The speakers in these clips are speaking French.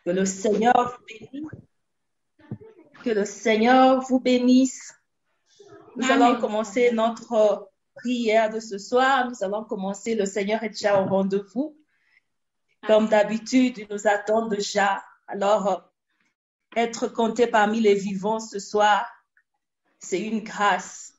Que le Seigneur vous bénisse. Que le Seigneur vous bénisse. Nous allons commencer notre prière de ce soir. Nous allons commencer. Le Seigneur est déjà au rendez-vous. Comme d'habitude, il nous attend déjà. Alors, être compté parmi les vivants ce soir, c'est une grâce.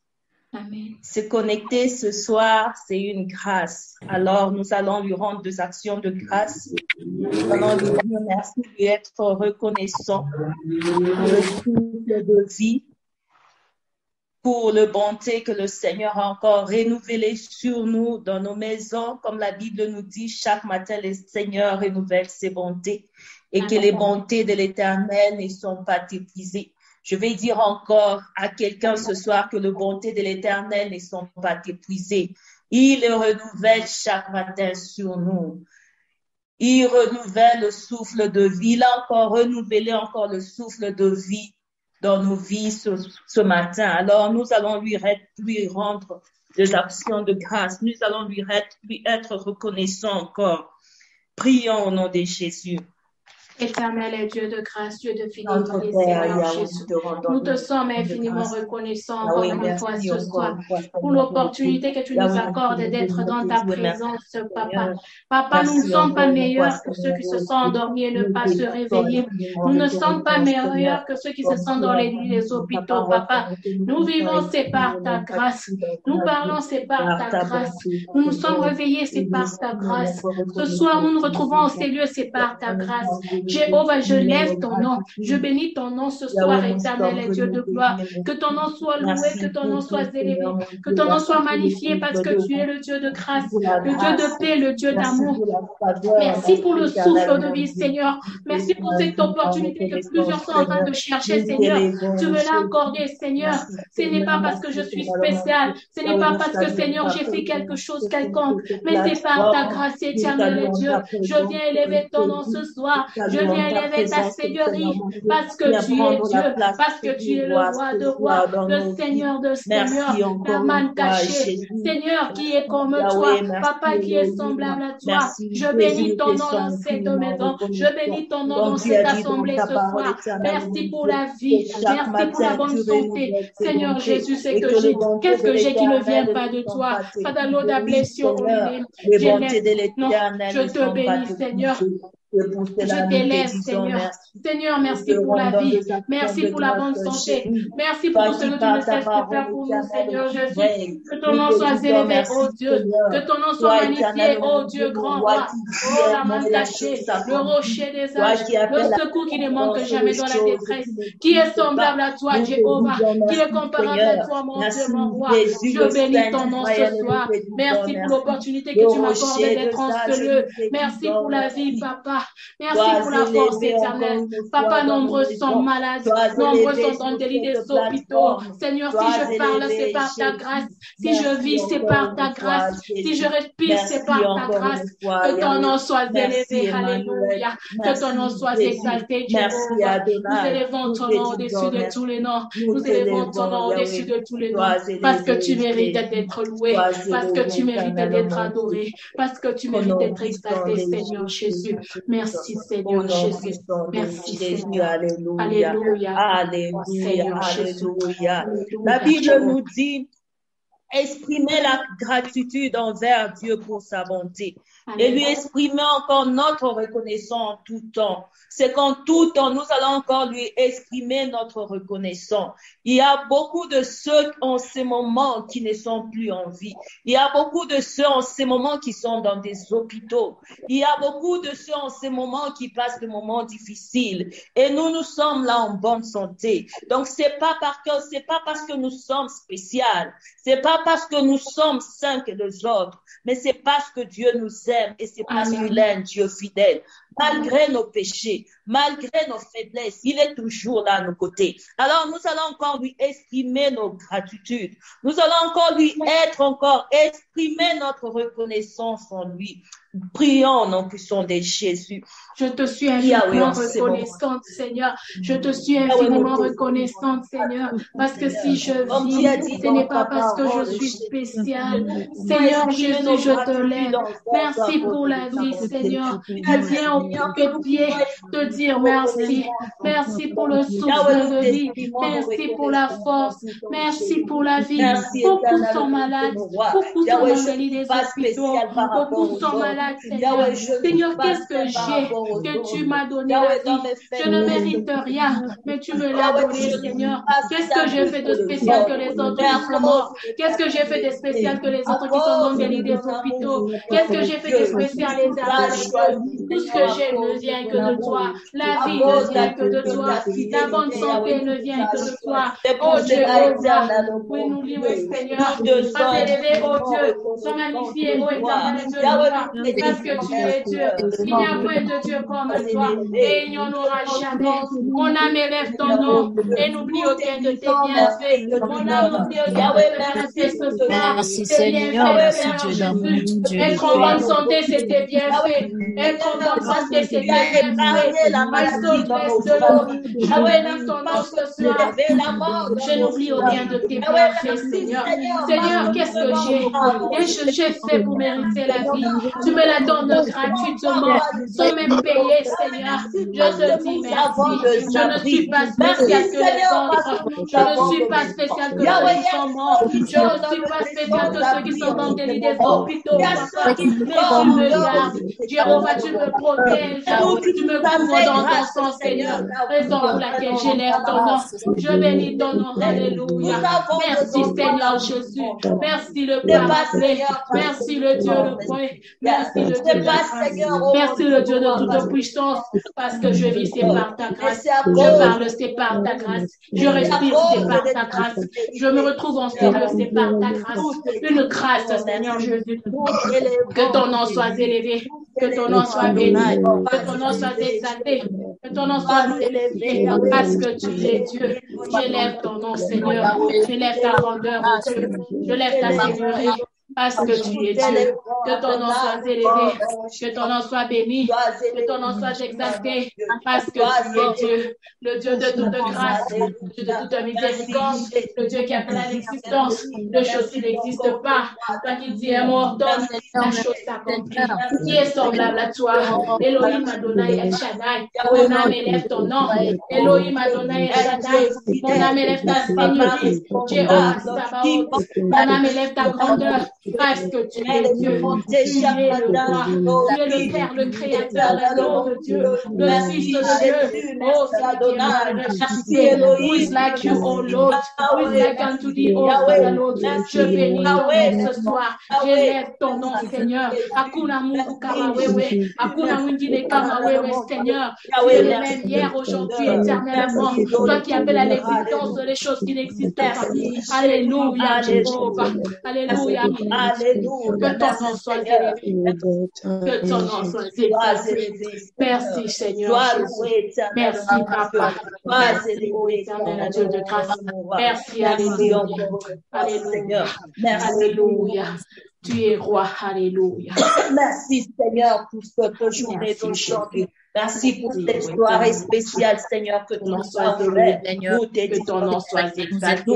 Amen. Se connecter ce soir, c'est une grâce. Alors, nous allons lui rendre des actions de grâce. Nous allons lui dire merci et être reconnaissant pour le souffle de vie, pour le bonté que le Seigneur a encore renouvelé sur nous dans nos maisons. Comme la Bible nous dit, chaque matin, le Seigneur renouvelle ses bontés et que les bontés de l'Éternel ne sont pas épuisées. Je vais dire encore à quelqu'un ce soir que les bontés de l'Éternel ne sont pas épuisées. Il les renouvelle chaque matin sur nous. Il renouvelle le souffle de vie. Il a encore renouvelé encore le souffle de vie dans nos vies ce matin. Alors, nous allons lui rendre des actions de grâce. Nous allons lui être reconnaissants encore. Prions au nom de Jésus. Éternel et Dieu de grâce, Dieu de fidélité, Seigneur Jésus. Nous te sommes infiniment reconnaissants encore une fois ce soir pour l'opportunité que tu nous accordes d'être dans ta présence, Papa. Papa, nous ne sommes pas meilleurs que ceux qui se sont endormis et ne pas se réveiller. Nous ne sommes pas meilleurs que ceux qui se sont dans les lits des hôpitaux, Papa. Nous vivons, c'est par ta grâce. Nous parlons, c'est par ta grâce. Nous nous sommes réveillés, c'est par ta grâce. Ce soir, nous nous retrouvons en ces lieux, c'est par ta grâce. Jéhovah, je lève ton nom. Je bénis ton nom ce soir, éternel et Dieu de gloire. Que ton nom soit loué, que ton nom soit élevé, que ton nom soit magnifié parce que tu es le Dieu de grâce, le Dieu de paix, le Dieu d'amour. Merci pour le souffle de vie, Seigneur. Merci pour cette opportunité que plusieurs sont en train de chercher, Seigneur. Tu me l'as accordé, Seigneur. Ce n'est pas parce que je suis spécial. Ce n'est pas parce que, Seigneur, j'ai fait quelque chose quelconque, mais c'est par ta grâce, éternel et Dieu. Je viens élever ton nom ce soir. Je viens élever ta seigneurie parce que tu es Dieu, parce que tu es le roi de rois, le Seigneur de seigneurs, Herman caché, Seigneur qui est comme toi, Papa qui est semblable à toi. Je bénis ton nom dans cette maison, je bénis ton nom dans cette assemblée ce soir. Merci pour la vie, merci pour la bonne santé. Seigneur Jésus, c'est que j'ai, qu'est-ce que j'ai qui ne vient pas de toi? Padalo da blessure, je te bénis, Seigneur. Je t'élève, Seigneur. Seigneur, merci pour la vie. Merci pour la bonne santé. Merci pour tout ce que tu ne cesses de faire pour nous, Seigneur Jésus. Que ton nom soit élevé, oh Dieu. Que ton nom soit magnifié, oh Dieu grand roi. Oh, la main cachée, le rocher des âges, le secours qui ne manque jamais dans la détresse. Qui est semblable à toi, Jéhovah? Qui est comparable à toi, mon Dieu, mon roi? Je bénis ton nom ce soir. Merci pour l'opportunité que tu m'accordes d'être en ce lieu. Merci pour la vie, Papa. Merci pour la force éternelle. Papa, nombreux sont malades, nombreux sont dans des lits des hôpitaux. Seigneur, si je parle, c'est par ta grâce. Si je vis, c'est par ta grâce. Si je respire, c'est par ta grâce. Que ton nom soit élevé. Alléluia. Que ton nom soit exalté, Jéhovah. Nous élevons ton nom au-dessus de tous les noms. Nous élevons ton nom au-dessus de tous les noms. Parce que tu mérites d'être loué. Parce que tu mérites d'être adoré. Parce que tu mérites d'être exalté, Seigneur Jésus. Merci Seigneur Jésus. Merci Seigneur. Alléluia. Alléluia. Alléluia. La Bible nous dit, exprimer la gratitude envers Dieu pour sa bonté. Et lui exprimer encore notre reconnaissance en tout temps. C'est qu'en tout temps, nous allons encore lui exprimer notre reconnaissance. Il y a beaucoup de ceux en ces moments qui ne sont plus en vie. Il y a beaucoup de ceux en ces moments qui sont dans des hôpitaux. Il y a beaucoup de ceux en ces moments qui passent des moments difficiles. Et nous sommes là en bonne santé. Donc, c'est pas parce que nous sommes spéciaux. C'est pas parce que nous sommes saints que les autres. Mais c'est parce que Dieu nous aime et c'est parce qu'il est un Dieu fidèle. Malgré nos péchés, malgré nos faiblesses, il est toujours là à nos côtés. Alors, nous allons encore lui exprimer nos gratitudes. Nous allons encore exprimer notre reconnaissance en lui. Prions au nom puissant de Jésus. Je te suis infiniment reconnaissante, Seigneur. Je te suis infiniment reconnaissante, Seigneur. Parce que si je vis, ce n'est pas parce que je suis spéciale. Seigneur Jésus, je te lève. Merci pour la vie, Seigneur. Tu viens au tes pieds, te dire merci. Merci pour le souffle de vie. Merci pour la force. Merci pour la vie. Beaucoup sont malades. Beaucoup sont dans le lit des hôpitaux. Beaucoup sont malades, Seigneur. Seigneur, qu'est-ce que j'ai que tu m'as donné la vie? Je ne mérite rien, mais tu me l'as donné, Seigneur. Qu'est-ce que j'ai fait de spécial que les autres qui sont morts? Qu'est-ce que j'ai fait de spécial que les autres qui sont dans des lits des hôpitaux? Qu'est-ce que j'ai fait de spécial, les armes? Tout ce que j'ai ne vient que de toi. La vie ne vient que de toi. La bonne santé ne vient que de toi. Oh Dieu, oui, nous lions, Seigneur. Sois élevé, oh Dieu. Sois magnifié, oh éternel Dieu. Parce que tu es Dieu. Il n'y a point de Dieu comme toi. Et il n'y en aura jamais. Mon âme élève ton nom et n'oublie aucun de tes bienfaits. Mon âme oublie aucun de tes bienfaits ce soir. Merci Seigneur, merci Dieu d'amour. Être en bonne santé, c'est tes bienfaits. Être en bonne santé, c'est tes bienfaits. Ma soul blesse de l'eau. Je bénis ton nom ce soir. Je n'oublie aucun de tes bienfaits, Seigneur. Seigneur, qu'est-ce que j'ai fait pour mériter la vie? Tu me la donnes gratuitement, sans même payer, Seigneur. Je te dis merci. Je ne suis pas spécial que les autres. Je ne suis pas spécial que ceux qui sont morts. Je ne suis pas spécial que ceux qui sont dans des lits des hôpitaux, papa. Mais tu me gardes. Jéhovah, tu me protèges. Tu me couvres dans ton sang, Seigneur. Raison pour laquelle j'élève ton nom. Je bénis ton nom. Alléluia. Merci, Seigneur Jésus. Merci le Père parfait. Merci le Dieu le point. Merci le Dieu de grâce. Merci le Dieu de toute puissance. Parce que je vis, c'est par ta grâce. Je parle, c'est par ta grâce. Je respire, c'est par ta grâce. Je me retrouve en sérieux, c'est par ta grâce. Une grâce, Seigneur Jésus. Que ton nom soit élevé. Que ton nom soit béni. Que ton nom soit exalté. Que ton nom soit élevé. Parce que tu es Dieu. J'élève ton nom, Seigneur. J'élève ta grandeur, Dieu. Je lève ta seigneurie. Parce que tu es Dieu, que ton nom soit élevé, que ton nom soit béni, que ton nom soit exalté, parce que tu es Dieu, le Dieu de toute grâce, le Dieu de toute miséricorde, le Dieu qui appelle à l'existence de choses qui n'existent pas. Toi qui dis un mot ordonne, la chose s'accomplit. Qui est semblable à toi? Elohim Adonai El Shaddai, mon âme élève ton nom. Elohim Adonai El Shaddai, mon âme élève ta seigneurie. Jéhovah Sabaoth, mon âme élève ta grandeur. Parce que tu es Dieu, tu es le roi, tu es le Père, le Créateur, le nom de Dieu, le Fils de Dieu. Oh, Seigneur, who is like you, oh Lord, who is like unto thee, oh Lord. Je bénis ton nom ce soir, j'élève ton nom, Seigneur. Hakuna Mungu kama wewe, hakuna mwingine kama wewe, Seigneur. Tu es le même hier, aujourd'hui, éternellement. Toi qui appelles à l'existence les choses qui n'existent pas. Alléluia, Jéhovah. Alléluia. Alléluia. Que ton nom soit élevé. Que ton nom soit élevé. Merci, Seigneur Jésus. Merci, Papa. Merci, éternel Dieu de grâce. Merci, Alléluia. Alléluia. Alléluia. Tu es roi. Alléluia. Merci, Seigneur, pour cette journée d'aujourd'hui. Merci pour cette soirée spéciale, Seigneur, que ton nom soit élevé. Que ton nom soit exalté.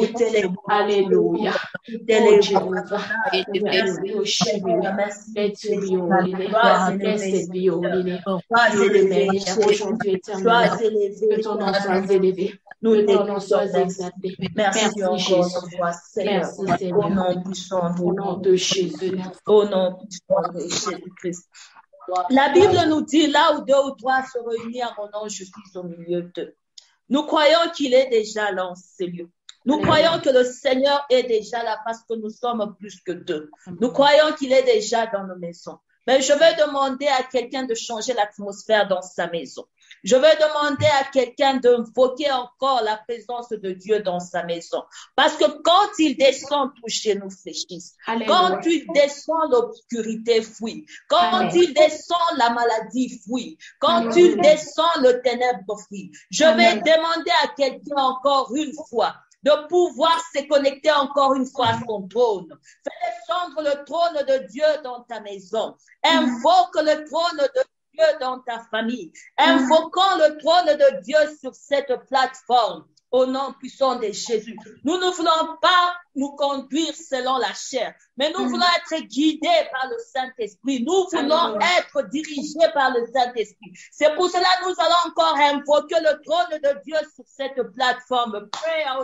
Alléluia. Que ton nom soit élevé. Que ton nom soit exalté. Merci Jésus. Merci Seigneur. Au nom puissant, au nom de Jésus. Au nom puissant de Jésus-Christ. La Bible nous dit, là où deux ou trois se réunissent en mon nom, je suis au milieu d'eux. Nous croyons qu'il est déjà là en ces lieux. Nous croyons que le Seigneur est déjà là parce que nous sommes plus que deux. Nous croyons qu'il est déjà dans nos maisons. Mais je vais demander à quelqu'un de changer l'atmosphère dans sa maison. Je vais demander à quelqu'un d'invoquer encore la présence de Dieu dans sa maison. Parce que quand il descend, toucher nous fléchissent. Quand il descend, l'obscurité fuit. Quand il descend, la maladie fuit. Quand il descend, le ténèbre fuit. Je vais demander à quelqu'un encore une fois de pouvoir se connecter encore une fois à son trône. Fais descendre le trône de Dieu dans ta maison. Invoque le trône de Dieu dans ta famille. Invoquons le trône de Dieu sur cette plateforme. Au nom puissant de Jésus. Nous ne voulons pas nous conduire selon la chair, mais nous voulons être guidés par le Saint-Esprit. Nous voulons être dirigés par le Saint-Esprit. C'est pour cela que nous allons encore invoquer le trône de Dieu sur cette plateforme. Pray au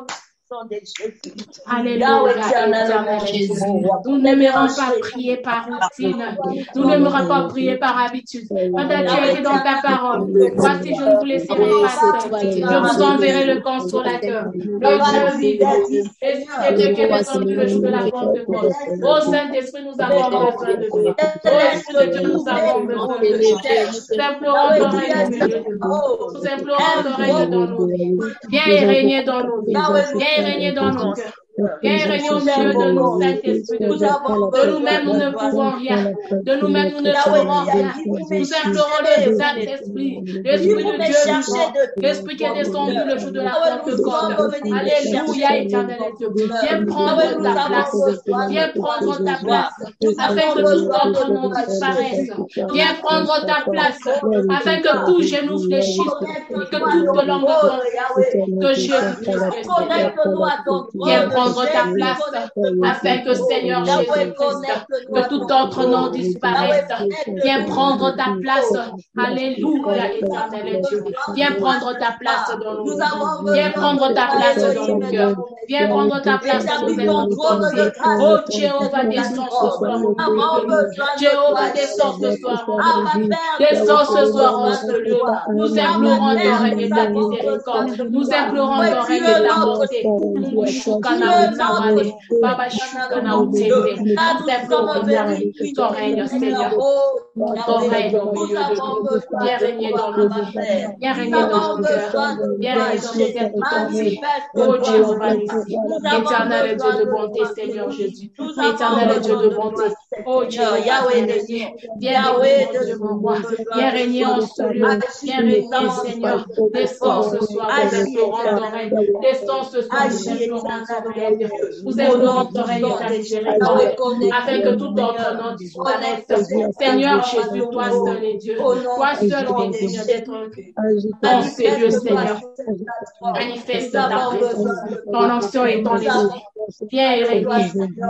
nom de Jésus. Alléluia, éternel Jésus. Nous n'aimerons pas prier par routine. Nous n'aimerons pas prier par habitude. Quand tu as été dans ta parole, voici, je ne vous laisserai pas seul. Je vous enverrai le consolateur. Le Dieu vivant. Et Dieu qui est descendu le jour de la Pentecôte. Ô Saint-Esprit, nous avons besoin de toi. Ô Esprit de Dieu, nous avons besoin de toi. Nous implorons ton règne au milieu de nous. Nous implorons ton règne dans nos vies. Viens et régner dans nos vies. Viens et régner dans nos cœurs. Viens et régner au milieu de nous, Saint-Esprit de Dieu. De nous-mêmes, nous ne pouvons rien. De nous-mêmes, nous ne saurons rien. Nous implorons le Saint-Esprit, l'Esprit de Dieu vivant, l'Esprit qui est descendu le jour de la Pentecôte. Alléluia, éternel Dieu. Viens prendre ta place. Viens prendre ta place, afin que tout autre nom disparaisse. Viens prendre ta place, afin que tout genou fléchisse, que toute langue confesse que Jésus-Christ est Seigneur. Viens prendre ta place, afin que Seigneur Jésus-Christ, que tout autre nom disparaisse. Viens prendre ta place. Alléluia, éternel Dieu. Viens prendre ta place dans nos vies. Viens prendre ta place dans nos cœurs. Viens prendre ta place dans nos entiers. Oh, Jéhovah, descends ce soir. Jéhovah, descends ce soir. Descends ce soir en ce lieu. Nous implorons ton règne et ta miséricorde. Nous implorons ton règne et ta bonté. Baba Shukana Utebe. Nous implorons ton règne, Seigneur. Ton règne au milieu de nous. Viens régner dans nos vies. Viens régner dans nos cœurs. Viens régner dans nos êtres entiers. Oh Jéhovah, ici. Éternel Dieu de bonté, Seigneur Jésus. Éternel Dieu de bonté. Oh Dieu, Yahweh, viens régner, Dieu mon roi. Viens régner en ce lieu. Viens régner, Seigneur. Descends ce soir, nous implorons ton règne. Descends ce soir, nous implorons ton règne. Nous implorons ton règne et ta miséricorde, afin que tout autre nom disparaisse. Seigneur Jésus, toi seul est Dieu. Toi seul est digne d'être dans ces lieux, Seigneur. Manifeste ta présence. Ton onction et ton esprit. Viens et règne.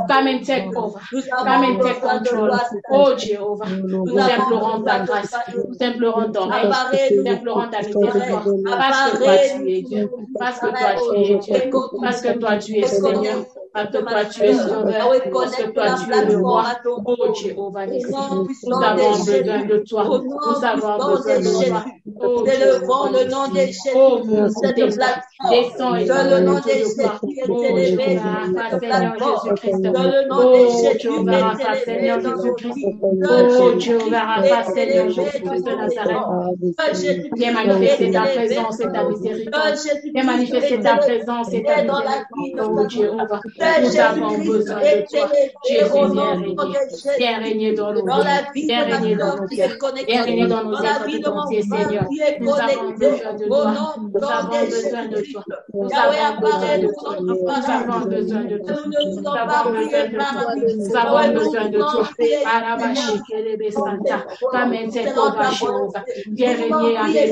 Come and take over. Come and take control. Oh Jéhovah, nous implorons ta grâce. Nous implorons ton règne. Nous implorons ta miséricorde. Parce que toi tu es Dieu. Parce que toi tu es Dieu. Parce que toi tu es Seigneur. Parce que toi tu es sauveur. Parce que toi tu es le roi. Oh Jéhovah, nous avons besoin de toi. Nous avons besoin de toi. Oh, élevons le nom de Jésus. Oh, descends et dans le nom de Jésus. Oh, Jéhovah, Seigneur Jésus-Christ. Oh, Jéhovah, Seigneur Jésus-Christ. Oh, Jéhovah, Seigneur Jésus-Christ de Nazareth. Viens manifester ta présence et ta miséricorde. Viens manifester ta présence et ta miséricorde. Oh, Jéhovah, nous avons besoin de toi. Jésus, viens régner. Viens régner dans nos vies. Viens régner dans nos cœurs. Viens régner dans nos êtres entiers, Seigneur. Nous avons besoin de toi. Nous avons besoin de toi. Nous avons besoin de toi. Nous avons besoin de toi. Nous avons besoin de toi. Nous avons besoin de toi. Arabashikele Santa. Kamete Kova Jéhovah. Viens régner avec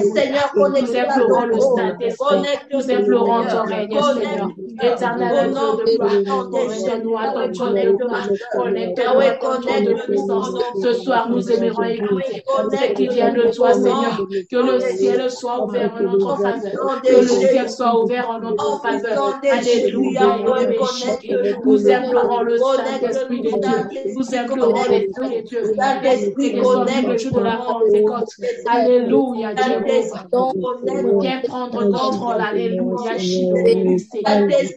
nous. Nous implorons le Saint-Esprit. Nous implorons ton règne, Seigneur. Éternel Dieu de gloire. Connecte-nous à ton trône de gloire. Connecte-nous à ton trône de puissance. Ce soir, nous aimerons écouter ce qui vient de toi, Seigneur. Que le ciel soit ouvert en notre faveur. Que le ciel soit ouvert en notre faveur. Alléluia. Nous implorons le Saint-Esprit de Dieu. Nous implorons l'Esprit de Dieu. L'Esprit qui est le jour de la Pentecôte. Alléluia. Viens prendre contrôle. Alléluia.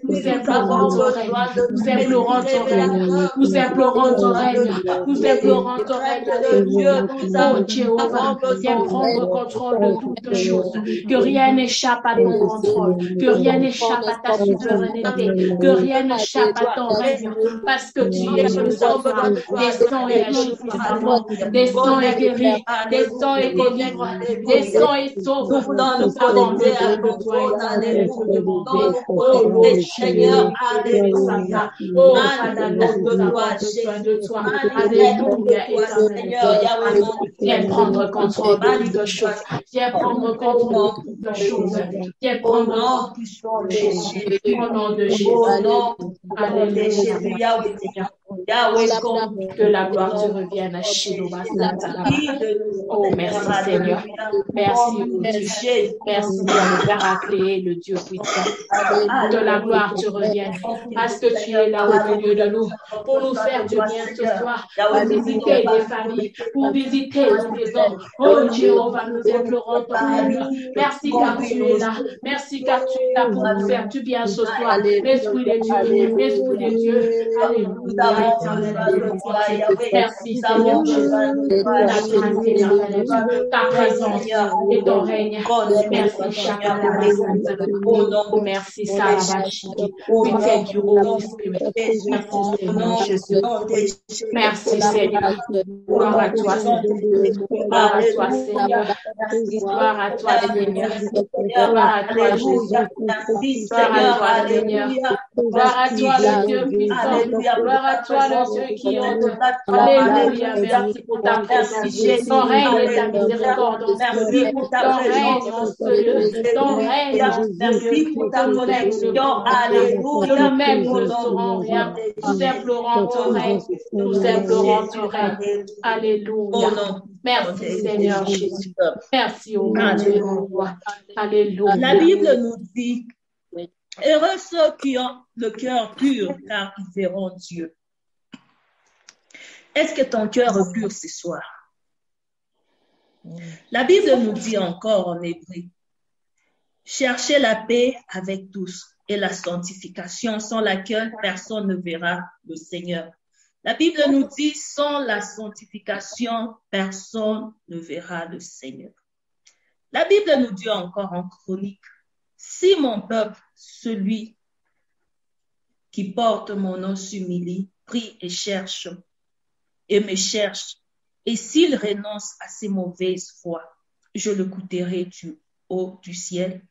Nous implorons ton règne. Nous implorons ton règne. Nous implorons ton règne. Nous implorons ton règne. Dieu, oh Jéhovah, viens prendre contrôle de toutes choses. Que rien n'échappe à ton contrôle. Que rien n'échappe à ta souveraineté. Que rien n'échappe à ton règne. Parce que tu es le souverain. Descends et agis puissamment. Descends et guéris. Descends et délivre. Descends et sauve. Nous avons besoin de toi. Oh Seigneur, alléluia. Santa. Oh, Father, nous avons besoin de toi. Alléluia, éternel. Viens prendre contrôle de toutes choses. Viens prendre contrôle de toutes choses. Viens prendre contrôle de Jésus. Au nom de Jésus. Alléluia. Que la gloire te revienne à Shiloh. Oh, merci Seigneur. Merci, Dieu. Merci, le Père accléé, le Dieu puissant. Que la gloire te revienne. Parce que tu es là au milieu de nous pour nous faire du bien ce soir, pour visiter des familles, pour visiter les maisons. Oh, Jéhovah, nous implorons ton aide. Merci car tu es là. Merci car tu es là pour nous faire du bien ce soir. L'Esprit de Dieu, l'Esprit de Dieu. Alléluia. Merci Seigneur Jésus, ta grâce éternelle, ta présence et ton règne. Merci chacun de oh, merci Sarabashiki. We thank you, Holy Spirit. Merci Seigneur Jésus. Merci Seigneur. Gloire à toi Seigneur. Gloire à toi Seigneur. Gloire à toi Seigneur. Gloire à toi Jésus. Gloire à toi Seigneur. Gloire à toi le Dieu puissant. Gloire à toi le Dieu qui honte. Alléluia. Merci pour ta présence. Ton règne et ta miséricorde. Merci pour ta présence. Ton règne. Merci pour ta protection. Alléluia. Nous-mêmes ne serons rien. Nous implorons ton règne. Nous implorons ton règne. Alléluia. Merci Seigneur Jésus. Merci au Dieu. Alléluia. La Bible nous dit, heureux ceux qui ont le cœur pur, car ils verront Dieu. Est-ce que ton cœur est pur ce soir? La Bible nous dit encore en hébreu, cherchez la paix avec tous et la sanctification sans laquelle personne ne verra le Seigneur. La Bible nous dit, sans la sanctification, personne ne verra le Seigneur. La Bible nous dit encore en Chronique, si mon peuple, celui qui porte mon nom s'humilie, prie et cherche, et me cherche, et s'il renonce à ses mauvaises voies, je le coûterai du haut du ciel,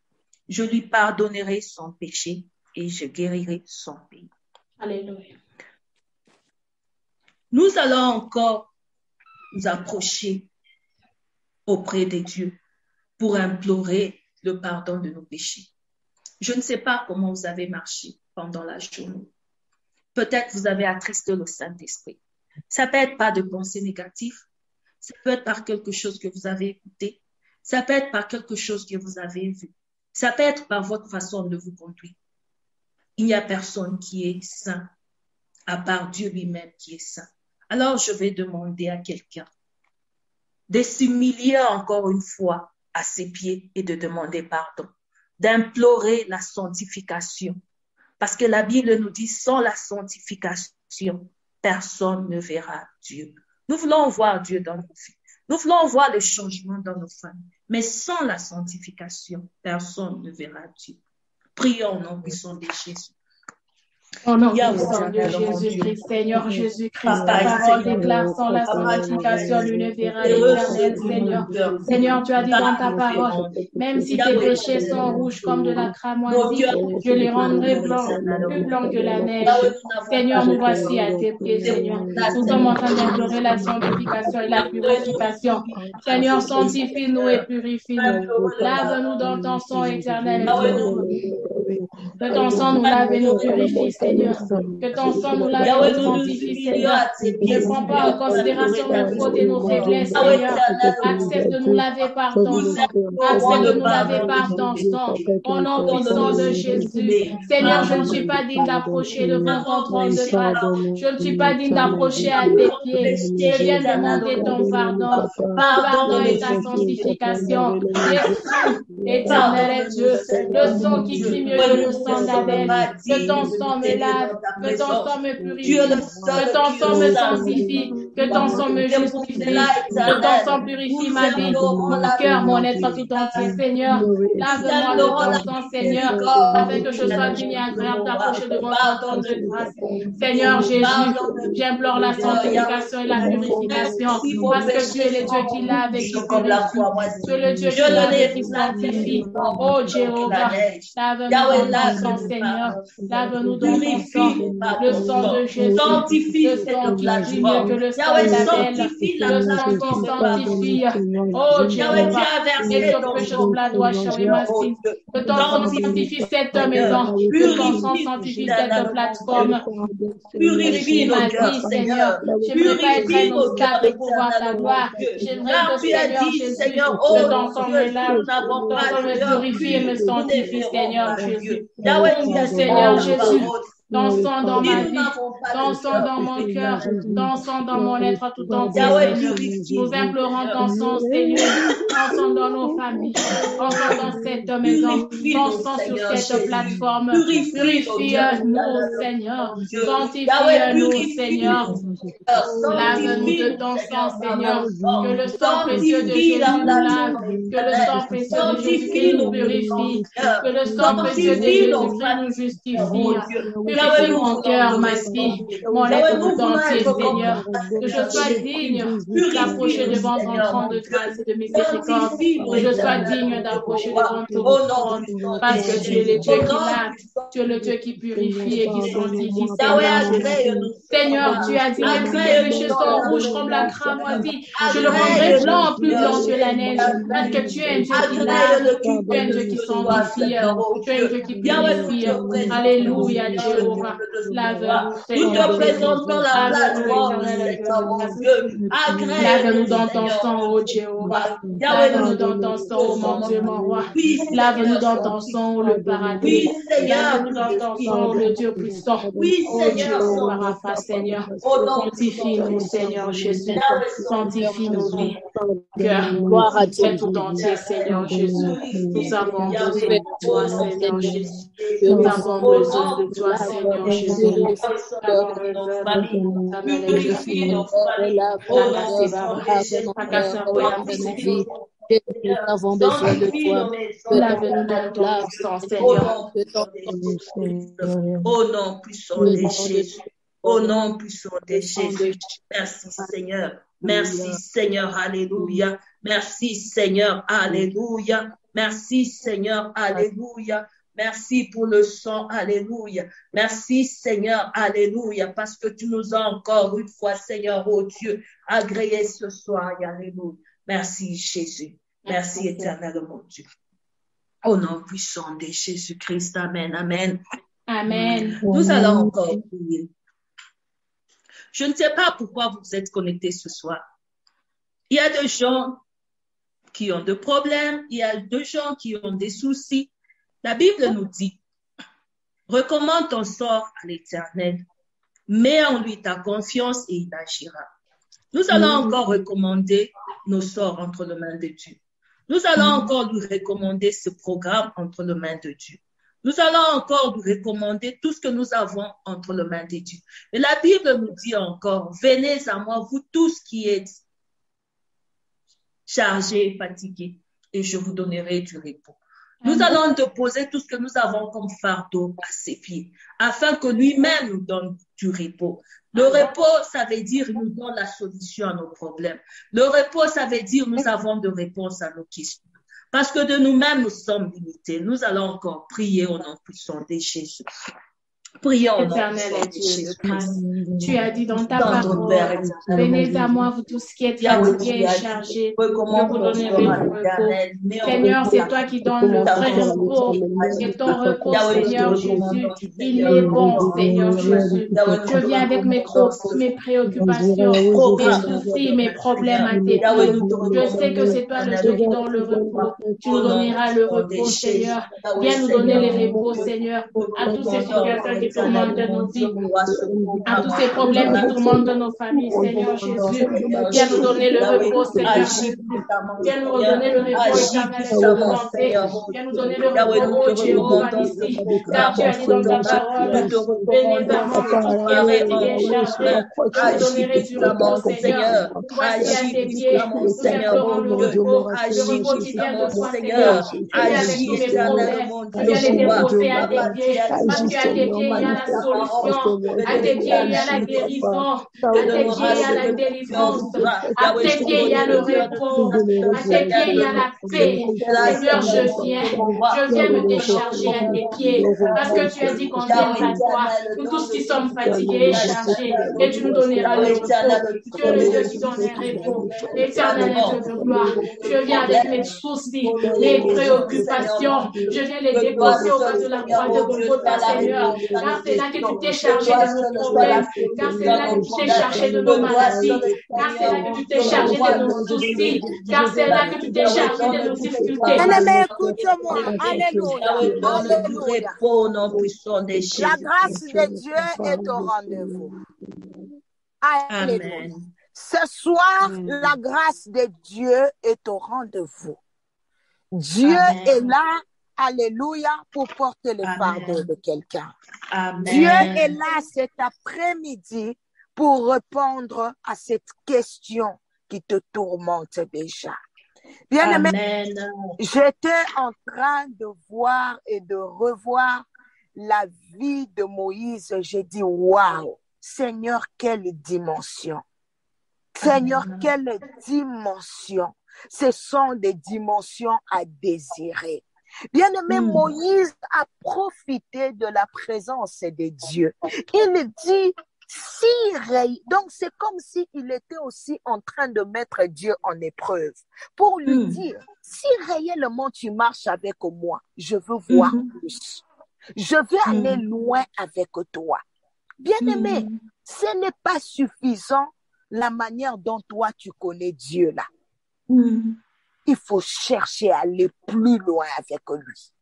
je lui pardonnerai son péché et je guérirai son pays. Alléluia. Nous allons encore nous approcher auprès de Dieu pour implorer le pardon de nos péchés. Je ne sais pas comment vous avez marché pendant la journée. Peut-être vous avez attristé le Saint-Esprit. Ça peut être par de pensées négatives. Ça peut être par quelque chose que vous avez écouté. Ça peut être par quelque chose que vous avez vu. Ça peut être par votre façon de vous conduire. Il n'y a personne qui est saint, à part Dieu lui-même qui est saint. Alors je vais demander à quelqu'un de s'humilier encore une fois à ses pieds et de demander pardon, d'implorer la sanctification. Parce que la Bible nous dit, sans la sanctification, personne ne verra Dieu. Nous voulons voir Dieu dans nos vies. Nous voulons voir le changement dans nos familles. Mais sans la sanctification, personne ne verra Dieu. Prions au nom puissant de Jésus. Au nom puissant de Jésus-Christ, Seigneur Jésus-Christ, ta parole déclare sans la sanctification, lui ne verra l'éternel, Seigneur. Seigneur, tu as dit dans ta parole, même si tes péchés sont rouges comme de la cramoisie, je les rendrai blancs, plus blancs que la neige. Seigneur, nous voici à tes pieds, Seigneur. Nous sommes en train d'implorer la sanctification et la purification. Seigneur, sanctifie-nous et purifie-nous. Lave-nous dans ton sang éternel. Que ton sang nous lave et nous purifie, Seigneur. Que ton sang nous lave et nous sanctifie, Seigneur. Ne prends pas en considération nos fautes et nos faiblesses, Seigneur. Accepte de nous laver par ton sang. Accepte de nous laver par ton sang. Au nom puissant de Jésus. Seigneur, je ne suis pas digne d'approcher devant ton trône de grâce. Je ne suis pas digne d'approcher à tes pieds. Je viens demander ton pardon. Pardon et ta sanctification. Jésus, éternel est Dieu. Le sang qui crie mieux que le sang d'Abel. Que ton sang me lave. Que ton sang me purifie. Que ton sang me sanctifie. Que ton sang me justifie. Que ton sang purifie ma vie, mon cœur, mon être tout entier, Seigneur. Lave-moi de ton sang, Seigneur, afin que je sois digne et agréable d'approcher devant ton trône de grâce. Seigneur Jésus, j'implore la sanctification et la purification, parce que tu es le Dieu qui lave et qui purifie. Tu es le Dieu qui lave et qui sanctifie. Oh Jéhovah, lave-moi ton sang, Seigneur. Lave-nous dans ton sang. Le sang de Jésus. Sanctifie le sang qui est plus mieux que le sang d'Abel. Le sang qui sanctifie. Oh Dieu, et ton précieux plat doit changer ma fille. Que ton sang sanctifie cette maison. Que ton sang sanctifie cette plateforme. Purifie ma vie, Seigneur. J'aimerais pas être un obstacle pour voir ta gloire. J'aimerais que Seigneur Jésus, que ton sang me lave, ton sang me purifie et me sanctifie, Seigneur Jésus. Seigneur Jésus. Ton sang dans ma vie, ton sang dans mon cœur, ton sang dans mon être tout entier, Seigneur. Nous implorons ton sang, Seigneur, ton sang dans nos familles, ton sang dans cette maison, ton sang sur cette plateforme. Purifie-nous, Seigneur. Sanctifie-nous, Seigneur. Lave-nous de ton sang, Seigneur. Que le sang précieux de Jésus nous lave. Que le sang précieux de Jésus nous purifie. Que le sang précieux de Jésus nous justifie. Purifie mon cœur, ma fille, mon être tout entier, Seigneur. Que je sois digne d'approcher devant ton trône de grâce et de miséricorde. Que je sois digne d'approcher devant ton trône. Parce que tu es le Dieu qui lave, tu es le Dieu qui purifie et qui sanctifie. Seigneur, tu as dit, même si les péchés sont rouges comme la cramoisie, je le rendrai blanc, plus blanc que la neige. Parce que tu es un Dieu qui lave, tu es un Dieu qui sanctifie, tu es un Dieu qui purifie. Alléluia, Dieu. Nous te présentons la plateforme, lave-nous dans ton sang, ô Jéhovah. Lave-nous dans ton sang, ô mon Dieu, mon roi. Lave-nous dans ton sang, ô le paradis. Lave-nous dans ton sang, ô le Dieu puissant. Ô Jéhovah, Rapha, Seigneur. Sanctifie-nous, Seigneur Jésus. Sanctifie-nous, vies. Gloire à Dieu tout entier, Seigneur Jésus. Nous avons besoin de toi, Seigneur Jésus. Nous avons besoin de toi, Seigneur Jésus. Nous avons besoin de toi. Lave-nous dans ton sang, Seigneur. Au nom puissant de Jésus. Au nom puissant de Jésus. Merci, Seigneur. Merci, Seigneur. Alléluia. Merci, Seigneur. Alléluia. Merci, Seigneur. Alléluia. Merci pour le sang, alléluia. Merci, Seigneur, alléluia, parce que tu nous as encore une fois, Seigneur, oh Dieu, agréé ce soir, alléluia. Merci, Jésus. Merci, éternel, mon Dieu. Au nom puissant de Jésus-Christ, amen, amen. Amen. Nous allons encore prier. Je ne sais pas pourquoi vous êtes connectés ce soir. Il y a des gens qui ont des problèmes, il y a des gens qui ont des soucis. La Bible nous dit, recommande ton sort à l'Éternel, mets en lui ta confiance et il agira. Nous allons encore recommander nos sorts entre les mains de Dieu. Nous allons encore lui recommander ce programme entre les mains de Dieu. Nous allons encore lui recommander tout ce que nous avons entre les mains de Dieu. Et la Bible nous dit encore, venez à moi, vous tous qui êtes chargés et fatigués, et je vous donnerai du repos. Nous allons déposer tout ce que nous avons comme fardeau à ses pieds, afin que lui-même nous donne du repos. Le repos, ça veut dire nous donne la solution à nos problèmes. Le repos, ça veut dire nous avons de réponses à nos questions. Parce que de nous-mêmes, nous sommes limités. Nous allons encore prier au nom puissant de Jésus. Prions au nom de Jésus-Christ. Tu as dit dans ta parole, venez à moi, vous tous qui êtes fatigués et chargés, je vous donnerai du repos. Seigneur, c'est toi qui donnes le vrai repos. Et ton repos, Seigneur Jésus, il est bon, Seigneur Jésus. Je viens avec mes préoccupations, mes soucis, mes problèmes à tes pieds. Je sais que c'est toi le Dieu qui donne le repos. Tu nous donneras le repos, Seigneur. Viens nous donner les repos, Seigneur, à toutes ces situations qui tourmentent nos vies, à tous ces problèmes qui tourmentent nos familles, Seigneur Jésus. Viens nous donner le repos, Seigneur Jésus. Viens nous redonner le repos éternel sur nos pensées. Viens nous donner le repos, Jéhovah, ici. Car tu as dit dans ta parole, venez à moi, tous qui êtes fatigués et chargés, je vous donnerai du repos, Seigneur. Voici à tes pieds, nous implorons le repos, le repos qui vient de toi, Seigneur. Tu viens avec tous mes problèmes, tu viens les déposer à tes pieds, parce que à tes pieds, il y a la solution. À tes pieds, il y a la guérison. À tes pieds, il y a la délivrance. À tes pieds, il y a le repos. À tes pieds, il y a la paix. Seigneur, je viens me décharger à tes pieds. Parce que tu as dit qu'on vienne à toi. Nous tous qui sommes fatigués et chargés. Et tu nous donneras le repos. Tu es le Dieu qui donne un repos. L'éternel est Dieu de gloire. Je viens avec mes soucis, mes préoccupations. Je viens les déposer au bas de la croix de Golgotha, Seigneur. Car c'est là que tu t'es chargé de nos problèmes. Car c'est là que tu t'es chargé de nos maladies. Car c'est là que tu t'es chargé de nos soucis. Car c'est là que tu t'es chargé de nos difficultés. Bien-aimé, écoute-moi. Alléluia. La grâce de Dieu est au rendez-vous. Alléluia. Ce soir, la grâce de Dieu est au rendez-vous. Dieu est là, alléluia, pour porter le fardeau de quelqu'un. Dieu est là cet après-midi pour répondre à cette question qui te tourmente déjà. Bien-aimé, j'étais en train de voir et de revoir la vie de Moïse. J'ai dit, waouh, Seigneur, quelle dimension. Seigneur, quelle dimension. Ce sont des dimensions à désirer. Bien-aimé, Moïse a profité de la présence de Dieu. Il dit, donc c'est comme s'il était aussi en train de mettre Dieu en épreuve pour lui dire, si réellement tu marches avec moi, je veux voir plus. Je veux aller loin avec toi. Bien-aimé, ce n'est pas suffisant la manière dont toi tu connais Dieu là. Il faut chercher à aller plus loin avec lui.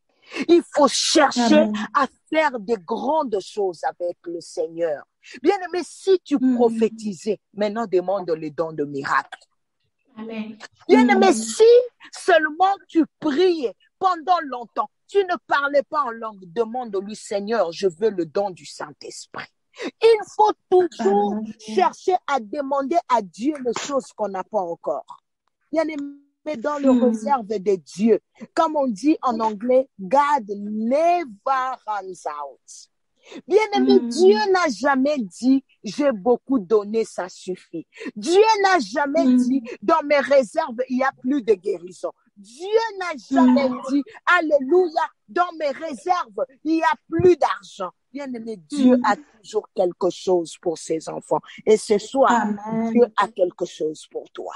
Il faut chercher à faire des grandes choses avec le Seigneur. Bien-aimé, si tu prophétisais, maintenant demande les dons de miracle. Bien-aimé, si seulement tu priais pendant longtemps, tu ne parlais pas en langue, demande-lui, Seigneur, je veux le don du Saint-Esprit. Il faut toujours chercher à demander à Dieu les choses qu'on n'a pas encore. Bien-aimé, dans le réserve de Dieu, comme on dit en anglais, God never runs out. Bien-aimé, Dieu n'a jamais dit, j'ai beaucoup donné, ça suffit. Dieu n'a jamais dit, dans mes réserves, il n'y a plus de guérison. Dieu n'a jamais dit, alléluia, dans mes réserves, il n'y a plus d'argent. Bien-aimé, Dieu a toujours quelque chose pour ses enfants. Et ce soir, Dieu a quelque chose pour toi.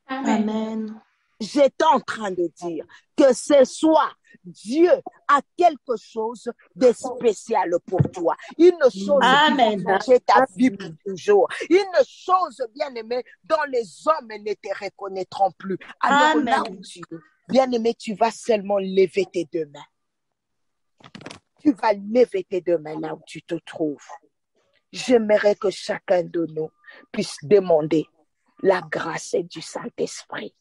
Amen. J'étais en train de dire que ce soir, Dieu a quelque chose de spécial pour toi. Une chose qui va changer ta vie pour toujours. Une chose, bien-aimé, dont les hommes ne te reconnaîtront plus. Alors là où tu es, bien-aimé, tu vas seulement lever tes deux mains. Tu vas lever tes deux mains là où tu te trouves. J'aimerais que chacun de nous puisse demander la grâce du Saint-Esprit.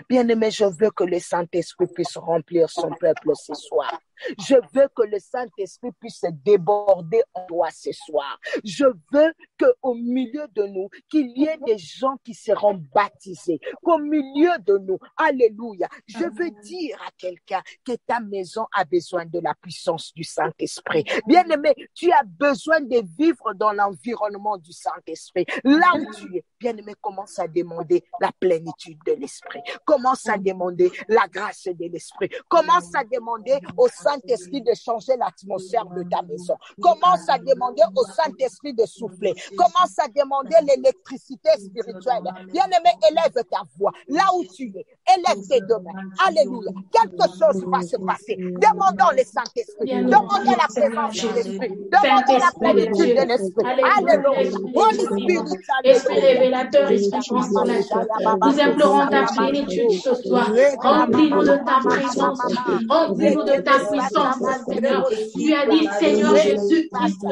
Bien-aimé, je veux que le Saint-Esprit puisse remplir son peuple ce soir. Je veux que le Saint-Esprit puisse déborder en toi ce soir. Je veux qu'au milieu de nous, qu'il y ait des gens qui seront baptisés. Qu'au milieu de nous, alléluia, je veux dire à quelqu'un que ta maison a besoin de la puissance du Saint-Esprit. Bien-aimé, tu as besoin de vivre dans l'environnement du Saint-Esprit. Là où tu es, bien-aimé, commence à demander la plénitude de l'Esprit. Commence à demander la grâce de l'Esprit. Commence à demander au Saint-Esprit de changer l'atmosphère de ta maison. Commence à demander au Saint-Esprit de souffler. Commence à demander l'électricité spirituelle. Bien-aimé, élève ta voix. Là où tu es, élève tes deux mains. Alléluia. Quelque chose va se passer. Demandons le Saint-Esprit. Demandons la présence de l'Esprit. Demandons la plénitude de l'Esprit. Alléluia. Holy Spirit, Esprit révélateur, Esprit consolateur. Nous implorons ta plénitude ce soir. Remplis-nous de ta présence. Remplis-nous de ta puissance, Seigneur. Tu as dit, Seigneur Jésus-Christ,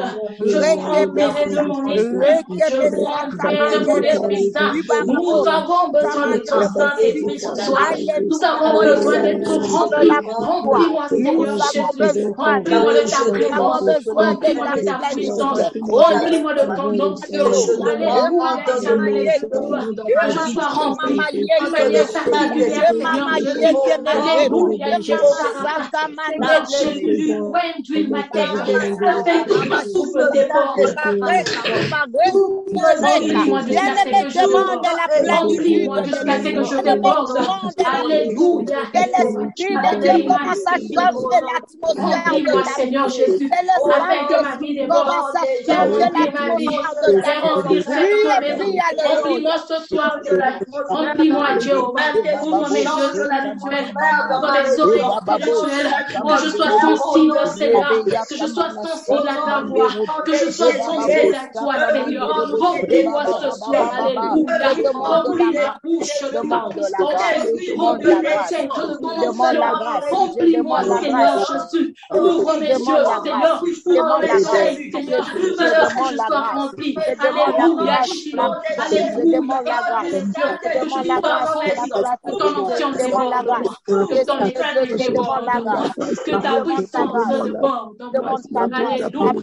je vous remplirai de mon esprit. Je vous remplirai de mon esprit saint. Nous avons besoin de ton Saint-Esprit ce soir. Nous avons besoin d'être remplis. Remplis-moi, Seigneur Jésus. Remplis-moi de ta présence. Remplis-moi de ta puissance. Remplis-moi de ton onction. Alléluia, je sois rempli de sa lumière, Alléluia, Jésus, induis ma tête, afin que je souffle tes portes. Remplis-moi jusqu'à ce que je déborde. Remplis-moi jusqu'à ce que je déborde. Alléluia. Remplis-moi, Seigneur Jésus, afin que ma vie déborde. Remplis ma vie. Remplis cette maison. Remplis-moi ce soir. Remplis-moi, Jéhovah. Ouvre mes yeux spirituels, ouvre mes oreilles spirituelles. Que je sois sensible, Seigneur. Que je sois sensible à ta voix. Que je sois sensible à toi, Seigneur. Remplis-moi ce soir. Alléluia. Remplis ma bouche de ta puissance. Remplis mes têtes de ton onction. Remplis-moi, Seigneur Jésus. Ouvre mes yeux, Seigneur. Ouvre mes oreilles, Seigneur. Que je sois rempli. Alléluia, Shiloh. Alléluia. Que je sois rempli de ton onction déborde. Que ton esprit déborde. Que ta puissance déborde.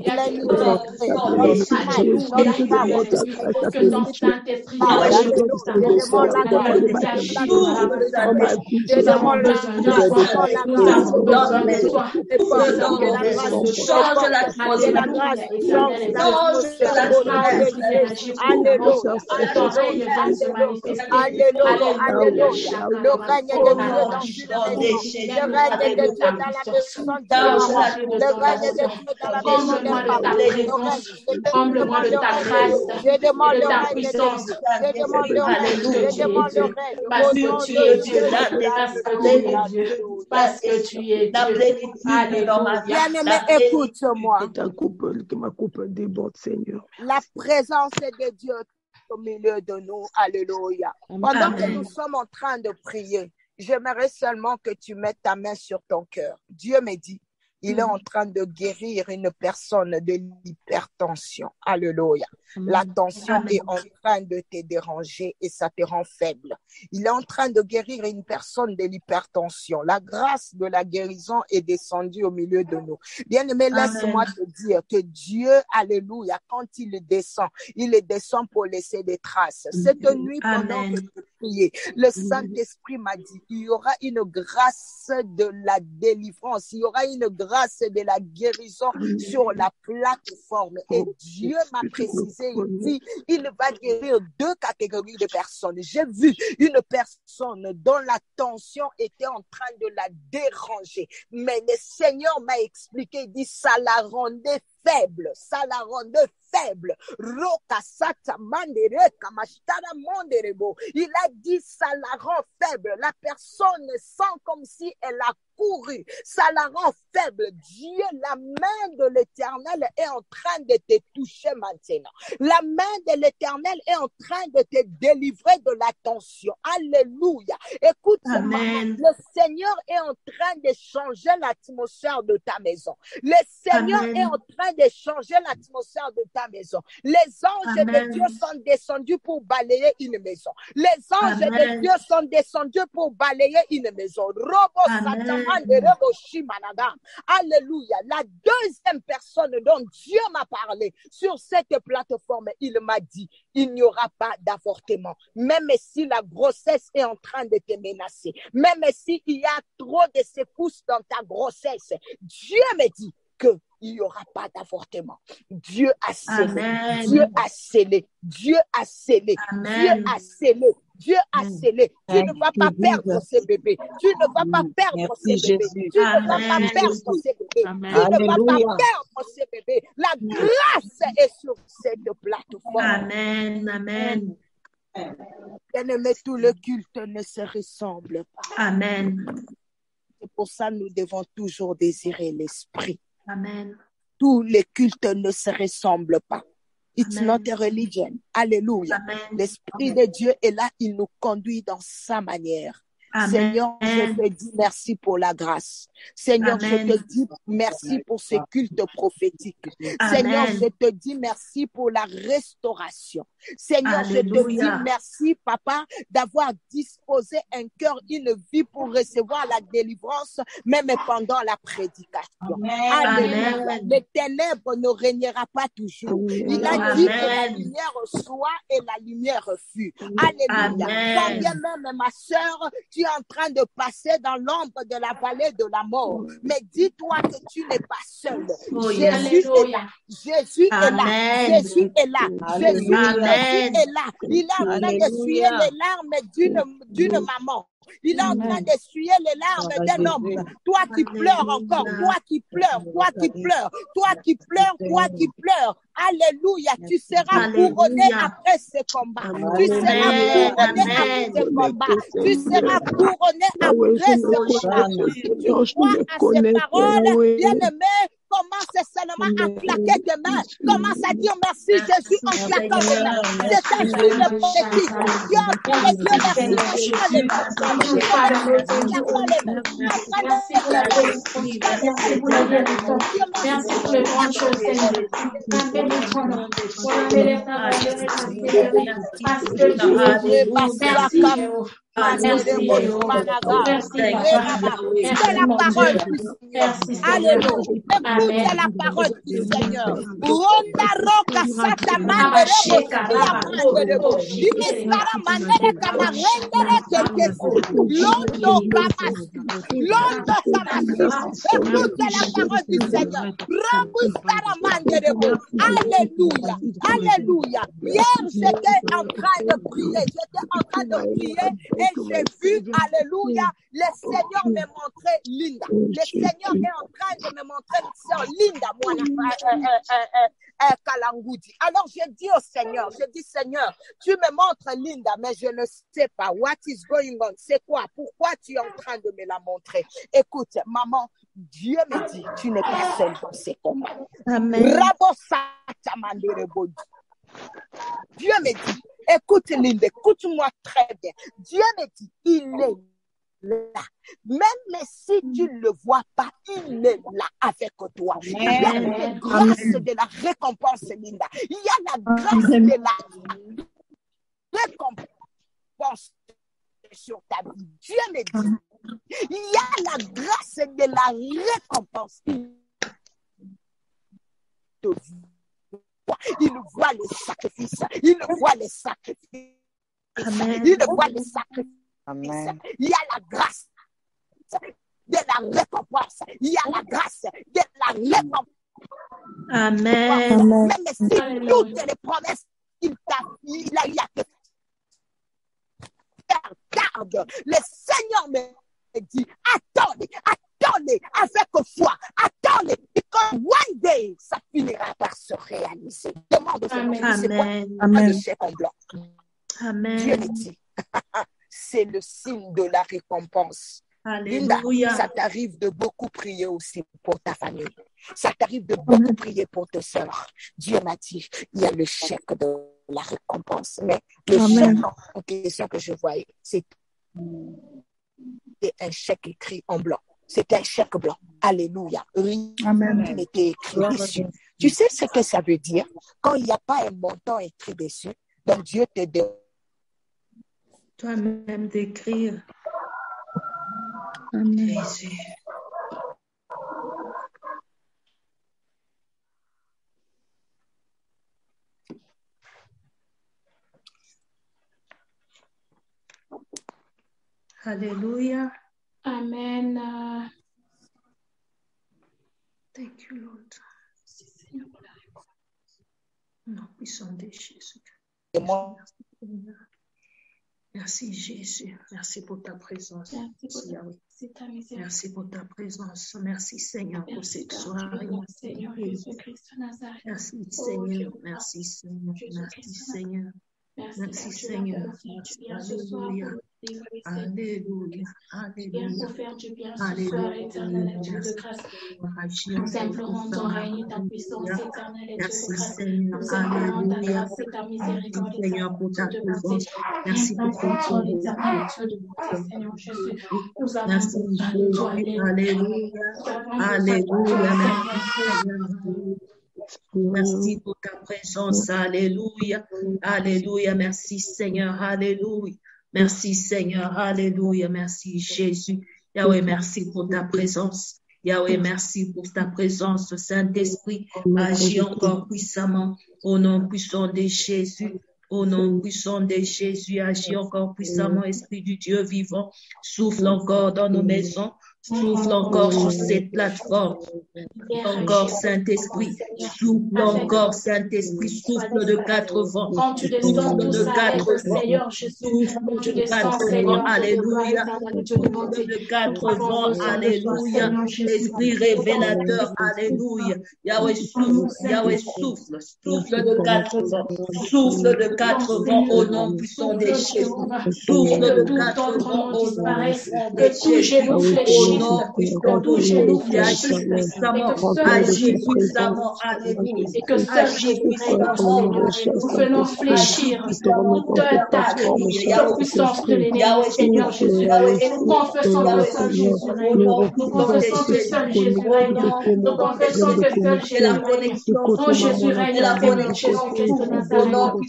Alléluia. Que ton Saint-Esprit Comble-moi de ta grâce et de ta puissance. Parce que tu es Dieu. Parce que tu es Dieu. Bien-aimé, écoute-moi. Seigneur. La présence de Dieu au milieu de nous. Alléluia. Pendant que nous sommes en train de prier, j'aimerais seulement que tu mettes ta main sur ton cœur. Dieu me dit, il est en train de guérir une personne de l'hypertension. Alléluia. La tension est en train de te déranger et ça te rend faible. Il est en train de guérir une personne de l'hypertension. La grâce de la guérison est descendue au milieu de nous. Bien-aimé, laisse-moi te dire que Dieu, alléluia, quand il descend pour laisser des traces. Cette nuit, pendant que je priais, le Saint-Esprit m'a dit, il y aura une grâce de la délivrance, il y aura une grâce de la guérison sur la plateforme. Et Dieu m'a précisé, il dit, il va guérir deux catégories de personnes. J'ai vu une personne dont la tension était en train de la déranger. Mais le Seigneur m'a expliqué, il dit, ça la rendait faible, ça la rendait faible. Il a dit, ça la rend faible. La personne sent comme si elle a couru. Ça la rend faible. Dieu, la main de l'Éternel est en train de te toucher maintenant. La main de l'Éternel est en train de te délivrer de la tension. Alléluia. Écoute, le Seigneur est en train de changer l'atmosphère de ta maison. Le Seigneur est en train de changer l'atmosphère de ta maison. Les anges de Dieu sont descendus pour balayer une maison. Les anges de Dieu sont descendus pour balayer une maison. Alléluia. La deuxième personne dont Dieu m'a parlé sur cette plateforme, il m'a dit, il n'y aura pas d'avortement. Même si la grossesse est en train de te menacer, même s'il y a trop de secousses dans ta grossesse, Dieu me dit qu'il n'y aura pas d'avortement. Dieu a scellé, Dieu a scellé, Dieu a scellé, Dieu a scellé. Dieu a scellé. Tu ne vas pas perdre ces bébés. Tu ne vas pas perdre ces bébés. Tu ne vas pas perdre ces bébés. Tu ne vas pas perdre ces bébés. La grâce est sur cette plateforme. Amen. Amen. Bien-aimé, tout le culte ne se ressemble pas. Amen. C'est pour ça que nous devons toujours désirer l'esprit. Amen. Tous les cultes ne se ressemblent pas. It's not a religion. Alléluia. L'Esprit de Dieu est là, il nous conduit dans sa manière. Amen. Seigneur, je te dis merci pour la grâce. Seigneur, Amen. je te dis merci pour ce culte prophétique. Amen. Seigneur, je te dis merci pour la restauration. Seigneur, Alléluia. je te dis merci, Papa, d'avoir disposé un cœur, une vie pour recevoir la délivrance, même pendant la prédication. Alléluia. Les ténèbres ne régnera pas toujours. Il a dit que la lumière soit et la lumière fut. Alléluia. Quand bien même, ma sœur, tu es en train de passer dans l'ombre de la vallée de la mort, mais dis-toi que tu n'es pas seul. Jésus est là. Jésus est là. Jésus est là. Jésus est là. Il est en train d'essuyer les larmes d'une maman. Il est en train d'essuyer les larmes d'un homme. Toi qui pleures encore, toi qui pleures, toi qui pleures, toi qui pleures, toi qui pleures. Alléluia, tu seras couronné après ce combat. Tu seras couronné après ce combat. Tu seras couronné après ce combat. Si tu crois à ces paroles, bien-aimé, commence seulement à claquer tes mains. Commence à dire merci Jésus en claquant tes mains. C'est un signe de prophétique. Dieu en train de dire merci. Merci pour les grandes choses, Seigneur. Écoute la parole du Seigneur. Alléluia. Alléluia. Hier, j'étais en train de prier. Et j'ai vu, alléluia, le Seigneur me montrait Linda. Le Seigneur est en train de me montrer sœur Linda, moi, Kalangoudi. Alors, je dis au Seigneur, Seigneur, tu me montres Linda, mais je ne sais pas. What is going on? C'est quoi? Pourquoi tu es en train de me la montrer? Écoute, maman, Dieu me dit, tu n'es pas seule dans ces combats. Amen. Dieu me dit, écoute Linda, écoute-moi très bien. Dieu me dit, il est là. Même si tu ne le vois pas, il est là avec toi. Il y a la grâce de la récompense, Linda. Il y a la grâce de la récompense sur ta vie. Dieu me dit, il y a la grâce de la récompense. Il voit le sacrifice. Il voit les sacrifices. Amen. Il voit les sacrifices. Amen. Il y a la grâce de la récompense. Il y a la grâce de la récompense. Amen. Même si toutes les promesses qu'il a eu à te faire, garde. Le Seigneur me dit, attendez avec foi. Attendez, because one day, ça finira par se réaliser. Demande au Seigneur, c'est quoi? Amen. Amen. Dieu me dit, c'est le signe de la récompense. Alléluia. Linda, ça t'arrive de beaucoup prier aussi pour ta famille. Ça t'arrive de beaucoup prier pour tes sœurs. Dieu m'a dit, il y a le chèque de la récompense. Mais le chèque en question que je voyais, c'est un chèque écrit en blanc. C'était un chèque blanc. Alléluia. Rien n'était écrit dessus. Tu sais ce que ça veut dire? Quand il n'y a pas un montant écrit dessus, donc Dieu te donne. Toi-même d'écrire. Jésus. Alléluia. Amen. Thank you, Lord. Nom puissant de Jésus. Merci Jésus. Merci pour ta présence. Merci pour ta présence. Merci Seigneur pour cette soirée. Merci Seigneur. Merci Seigneur. Merci Seigneur. Merci Seigneur. Alléluia. Alléluia. Viens pour faire du bien ce soir, éternel et Dieu de grâce. Nous implorons ton règne, ta puissance éternelle et Dieu de grâce. Nous implorons ta grâce et ta miséricorde et ta bonté de bonté. Viens prendre contrôle, éternel et Dieu de bonté, Seigneur Jésus. Nous avons besoin de toi, Alléluia. Alléluia. Merci pour ta présence. Alléluia. Alléluia. Merci Seigneur. Alléluia. Merci Seigneur. Alléluia. Merci Jésus. Yahweh, merci pour ta présence. Yahweh, merci pour ta présence. Saint-Esprit, agis encore puissamment au nom puissant de Jésus. Au nom puissant de Jésus, agis encore puissamment, Esprit du Dieu vivant. Souffle encore dans nos maisons. Souffle encore sur cette plateforme. Encore Saint-Esprit. Souffle encore Saint-Esprit. Souffle de quatre vents. Quand tu descends tout ça, Seigneur Jésus. Quand tu descends, Seigneur. Alléluia. Souffle de quatre vents. Alléluia. Esprit révélateur. Alléluia. Yahweh souffle. Yahweh souffle. Souffle de quatre vents. Souffle de quatre vents au nom puissant de Jésus. Souffle de quatre vents au nom puissant de Jésus. Que tout genou fléchisse puissamment, agis puissamment, alléluia. Et que seul Jésus nous faisons fléchir toute attaque, toute puissance de l'ennemi, Seigneur Jésus. Et nous confessons que seul Jésus règne. Nous confessons que seul Jésus règne. Nous confessons que seul Jésus règne. Oh Jésus règne, Seigneur Jésus-Christ de Nazareth. Au nom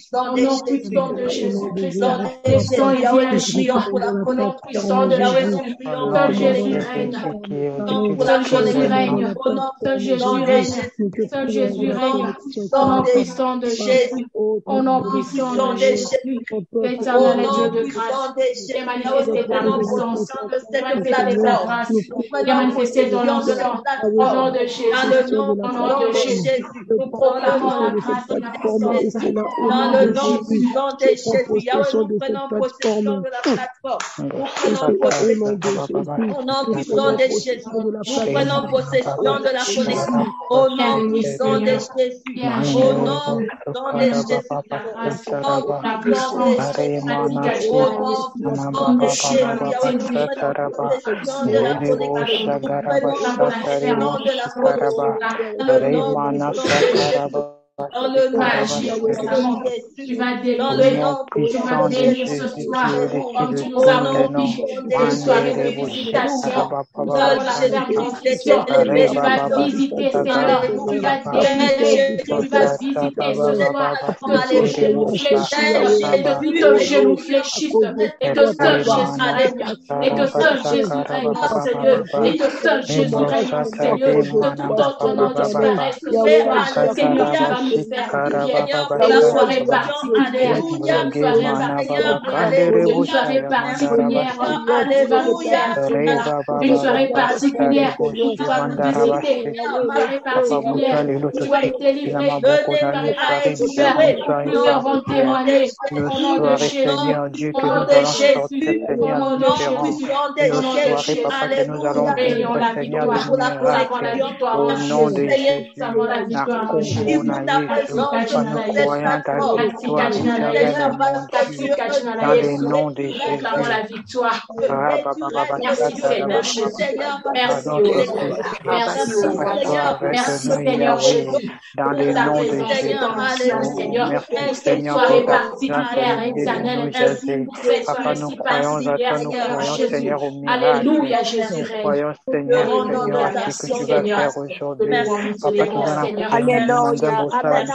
puissant de Jésus-Christ, et son agir au nom puissant de Jésus. Seul Jésus règne. Seul Jésus règne. Seul Jésus règne. Seul Jésus règne. Au nom puissant de Jésus. Au nom puissant de Jésus. Éternel Dieu de grâce. Et manifester ta puissance. Manifester ta grâce. Et manifester ton nom au nom de Jésus. Au nom de Jésus. Nous proclamons la grâce et la puissance. Dans le nom puissant de Jésus. Yahweh, nous prenons possession de la plateforme. Nous prenons possession. Au nom puissant de Jésus. Nous prenons possession de la connexion. Au nom puissant de Jésus. Au nom puissant de Jésus. La puissance de Jésus. Nous prenons possession de la connexion. Dans le nom de Jésus, tu vas délivrer ce soir, comme tu nous as promis, une soirée de visitation. Nous allons la faire transition. Tu vas visiter, Seigneur. Tu vas visiter ce soir. Que tout genou fléchisse, et que tout genou fléchisse, et que seul Jésus règne, et que seul Jésus règne, Seigneur, et que seul Jésus règne, Seigneur, que tout autre nom disparaisse ce soir, Seigneur, tu vas nous faire du bien. La soirée particulière, une soirée particulière, une soirée particulière, où tu vas nous visiter, une soirée particulière, où tu vas être délivré, nous avons témoigné au nom de Jésus, au nom de Jésus, au nom de Jésus, au nom de Jésus, ayons la victoire, ayons la victoire, au nom de Jésus, avons la victoire, dans les noms de Jésus. La victoire. Merci Seigneur Jésus. Merci merci Seigneur Jésus. Dans les noms de Jésus. Seigneur, merci Seigneur, soirée particulière, éternelle, Papa, nous croyons à toi, nous croyons Seigneur au miracle. Alléluia, Jésus. Nous croyons Seigneur, Seigneur, à ce que tu vas faire aujourd'hui. Papa,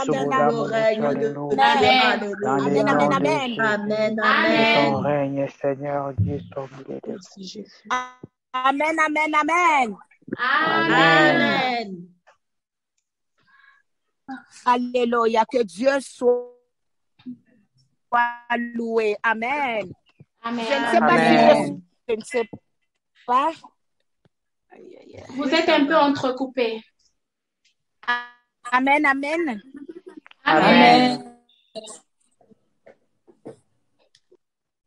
tu vas nous Alléluia. Amen. Ton règne, Seigneur Dieu, ton Amen, amen, amen. Amen. Alléluia. Que Dieu soit loué. Amen. Amen. Je ne sais pas si je ne sais pas. Vous êtes un peu entrecoupé. Amen, amen. Amen.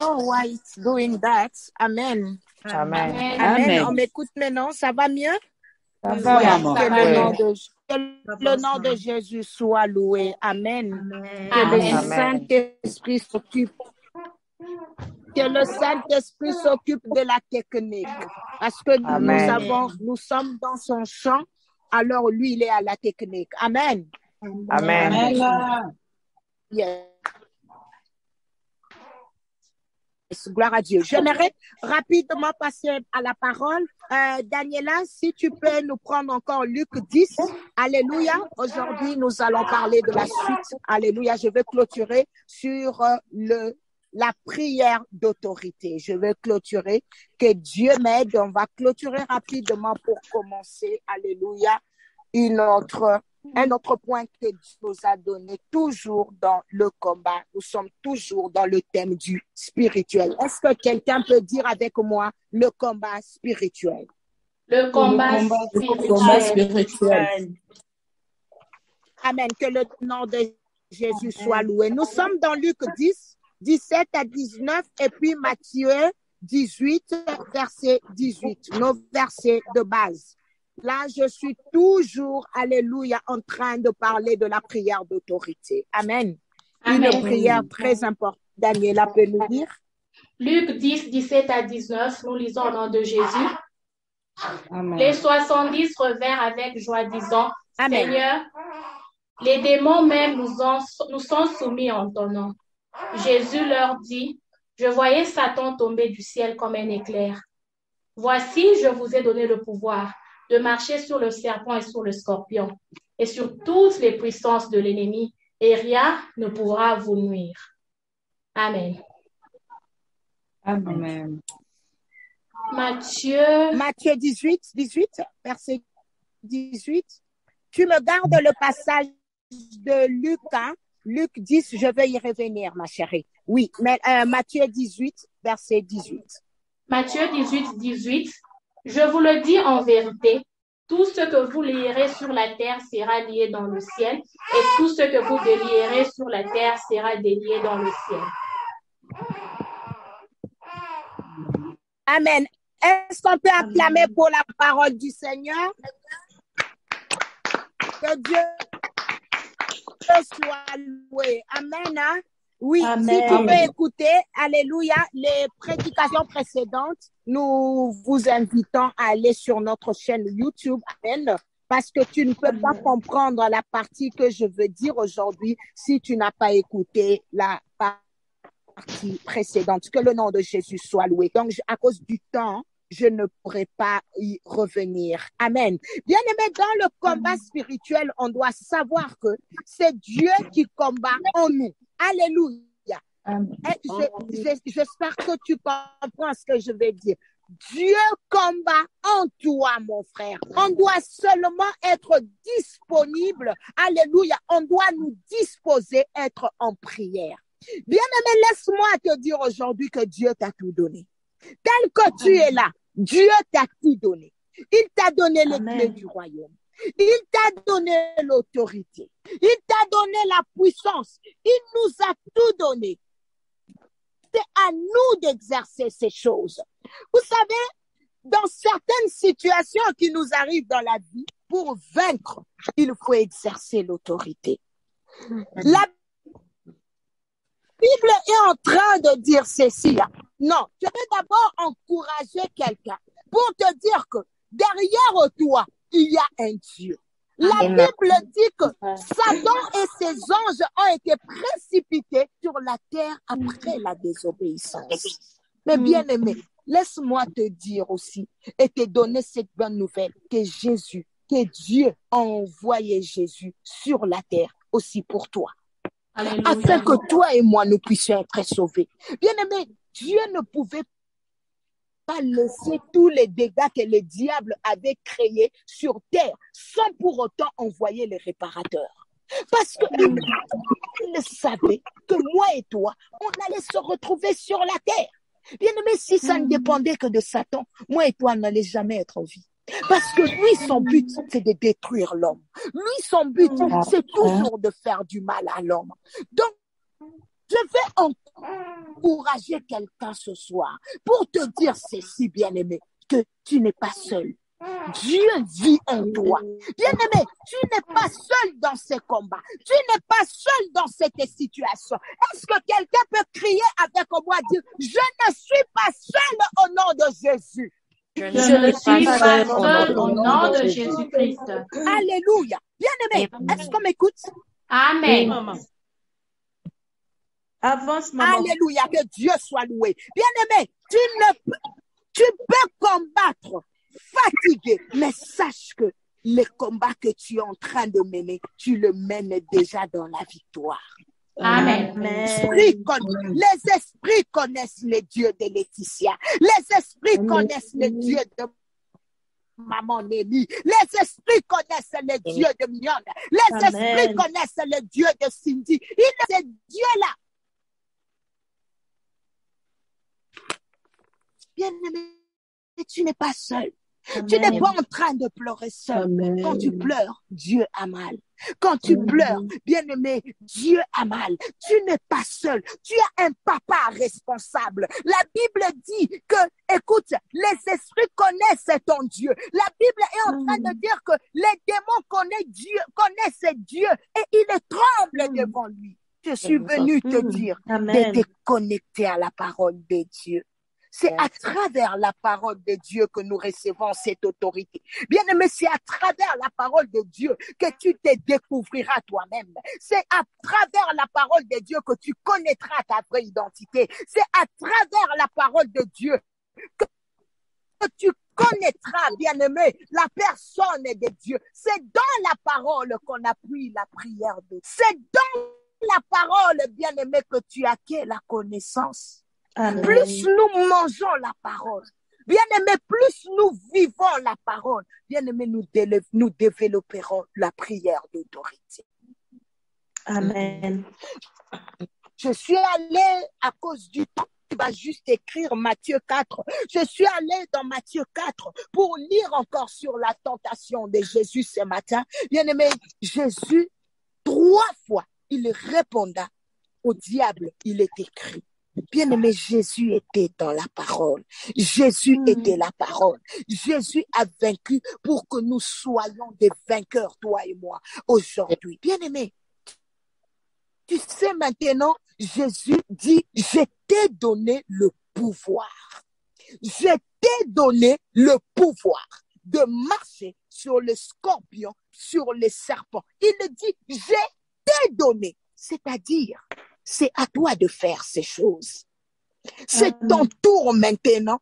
Oh, why it's doing that? Amen. Amen. Amen. Amen. On m'écoute maintenant, ça va mieux? Ça va, maman. Que le nom de Jésus soit loué. Amen. Que le Saint-Esprit s'occupe Que le Saint-Esprit s'occupe de la technique. Parce que nous sommes dans son champ, alors lui, il est à la technique. Amen. Amen. Yes. Gloire à Dieu. J'aimerais rapidement passer à la parole. Daniela, si tu peux nous prendre encore Luc 10. Alléluia. Aujourd'hui, nous allons parler de la suite. Alléluia. Je vais clôturer sur la prière d'autorité. Je vais clôturer. Que Dieu m'aide. On va clôturer rapidement pour commencer. Alléluia. Un autre point que Dieu nous a donné, toujours dans le combat. Nous sommes toujours dans le thème du spirituel. Est-ce que quelqu'un peut dire avec moi le combat spirituel? Le combat spirituel. Amen. Que le nom de Jésus soit loué. Nous sommes dans Luc 10, 17 à 19 et puis Matthieu 18, verset 18. Nos versets de base. Là, je suis toujours, alléluia, en train de parler de la prière d'autorité. Amen. Une prière très importante. Daniela peut nous lire. Luc 10, 17 à 19, nous lisons au nom de Jésus. Amen. Les 70 revinrent avec joie, disant, Amen. Seigneur, les démons même nous sont soumis en ton nom. Jésus leur dit, je voyais Satan tomber du ciel comme un éclair. Voici, je vous ai donné le pouvoir de marcher sur le serpent et sur le scorpion, et sur toutes les puissances de l'ennemi, et rien ne pourra vous nuire. Amen. Amen. Matthieu 18, verset 18. Tu me gardes le passage de Luc, hein? Luc 10, je vais y revenir, ma chérie. Oui, mais Matthieu 18, verset 18. Matthieu 18, 18. Je vous le dis en vérité, tout ce que vous lierez sur la terre sera lié dans le ciel, et tout ce que vous délierez sur la terre sera délié dans le ciel. Amen. Est-ce qu'on peut acclamer pour la parole du Seigneur? Que Dieu soit loué. Amen. Hein? Oui, Amen. Si tu peux écouter, alléluia, les prédications précédentes, nous vous invitons à aller sur notre chaîne YouTube, amen, parce que tu ne peux pas comprendre la partie que je veux dire aujourd'hui si tu n'as pas écouté la partie précédente. Que le nom de Jésus soit loué. Donc, à cause du temps, je ne pourrai pas y revenir. Amen. Bien-aimés, dans le combat spirituel, on doit savoir que c'est Dieu qui combat en nous. Alléluia. J'espère que tu comprends ce que je vais dire. Dieu combat en toi, mon frère. On doit seulement être disponible. Alléluia. On doit nous disposer, être en prière. Bien-aimé, laisse-moi te dire aujourd'hui que Dieu t'a tout donné. Tel que tu es là, Dieu t'a tout donné. Il t'a donné les clés du royaume. Il t'a donné l'autorité. Il t'a donné la puissance. Il nous a tout donné. C'est à nous d'exercer ces choses. Vous savez, dans certaines situations qui nous arrivent dans la vie, pour vaincre, il faut exercer l'autorité. La Bible est en train de dire ceci. Non, je vais d'abord encourager quelqu'un pour te dire que derrière toi, il y a un Dieu. La Bible dit que Satan et ses anges ont été précipités sur la terre après la désobéissance. Mais bien aimé, laisse-moi te dire aussi et te donner cette bonne nouvelle que Jésus, que Dieu a envoyé Jésus sur la terre aussi pour toi. Alléluia. Afin que toi et moi nous puissions être sauvés. Bien aimé, Dieu ne pouvait pas laisser tous les dégâts que le diable avait créés sur terre sans pour autant envoyer les réparateurs. Parce qu'il savait que moi et toi, on allait se retrouver sur la terre. Bien aimé, si ça ne dépendait que de Satan, moi et toi, on n'allait jamais être en vie. Parce que lui, son but, c'est de détruire l'homme. Lui, son but, c'est toujours de faire du mal à l'homme. Donc, je vais encourager quelqu'un ce soir pour te dire ceci, bien-aimé, que tu n'es pas seul. Dieu vit en toi. Bien-aimé, tu n'es pas seul dans ces combats. Tu n'es pas seul dans cette situation. Est-ce que quelqu'un peut crier avec moi, dire, je ne suis pas seul au nom de Jésus. Je ne suis pas seul au nom de Jésus-Christ. Alléluia. Bien-aimé, est-ce qu'on m'écoute? Amen. Avance, maman. Alléluia, que Dieu soit loué. Bien-aimé, tu peux combattre fatigué, mais sache que les combats que tu es en train de mener, tu le mènes déjà dans la victoire. Amen. Les esprits connaissent les dieux de Laetitia. Les esprits connaissent les dieux de Maman Nelly. Les esprits connaissent les dieux de Mignonne. Les esprits connaissent les dieux de Cindy. Il est ces dieux-là. Bien-aimé, tu n'es pas seul. Amen. Tu n'es pas en train de pleurer seul. Amen. Quand tu pleures, Dieu a mal. Quand tu pleures, bien-aimé, Dieu a mal. Tu n'es pas seul. Tu as un papa responsable. La Bible dit que, écoute, les esprits connaissent ton Dieu. La Bible est en train de dire que les démons connaissent Dieu et ils tremblent devant lui. Je suis venu te dire de te connecter à la parole de Dieu. C'est à travers la parole de Dieu que nous recevons cette autorité. Bien-aimé, c'est à travers la parole de Dieu que tu te découvriras toi-même. C'est à travers la parole de Dieu que tu connaîtras ta vraie identité. C'est à travers la parole de Dieu que tu connaîtras, bien-aimé, la personne de Dieu. C'est dans la parole qu'on appuie la prière de Dieu. C'est dans la parole, bien-aimé, que tu acquiers la connaissance. Amen. Plus nous mangeons la parole, bien-aimé, plus nous vivons la parole, bien-aimé, nous développerons la prière d'autorité. Amen. Je suis allée à cause du temps. Tu vas juste écrire Matthieu 4. Je suis allée dans Matthieu 4 pour lire encore sur la tentation de Jésus ce matin. Bien-aimé, Jésus, 3 fois, il répondait au diable, il est écrit. Bien-aimé, Jésus était dans la parole. Jésus était la parole. Jésus a vaincu pour que nous soyons des vainqueurs, toi et moi, aujourd'hui. Bien-aimé, tu sais maintenant, Jésus dit, je t'ai donné le pouvoir. Je t'ai donné le pouvoir de marcher sur les scorpions, sur les serpents. Il dit, je t'ai donné. C'est-à-dire, c'est à toi de faire ces choses. C'est ton tour maintenant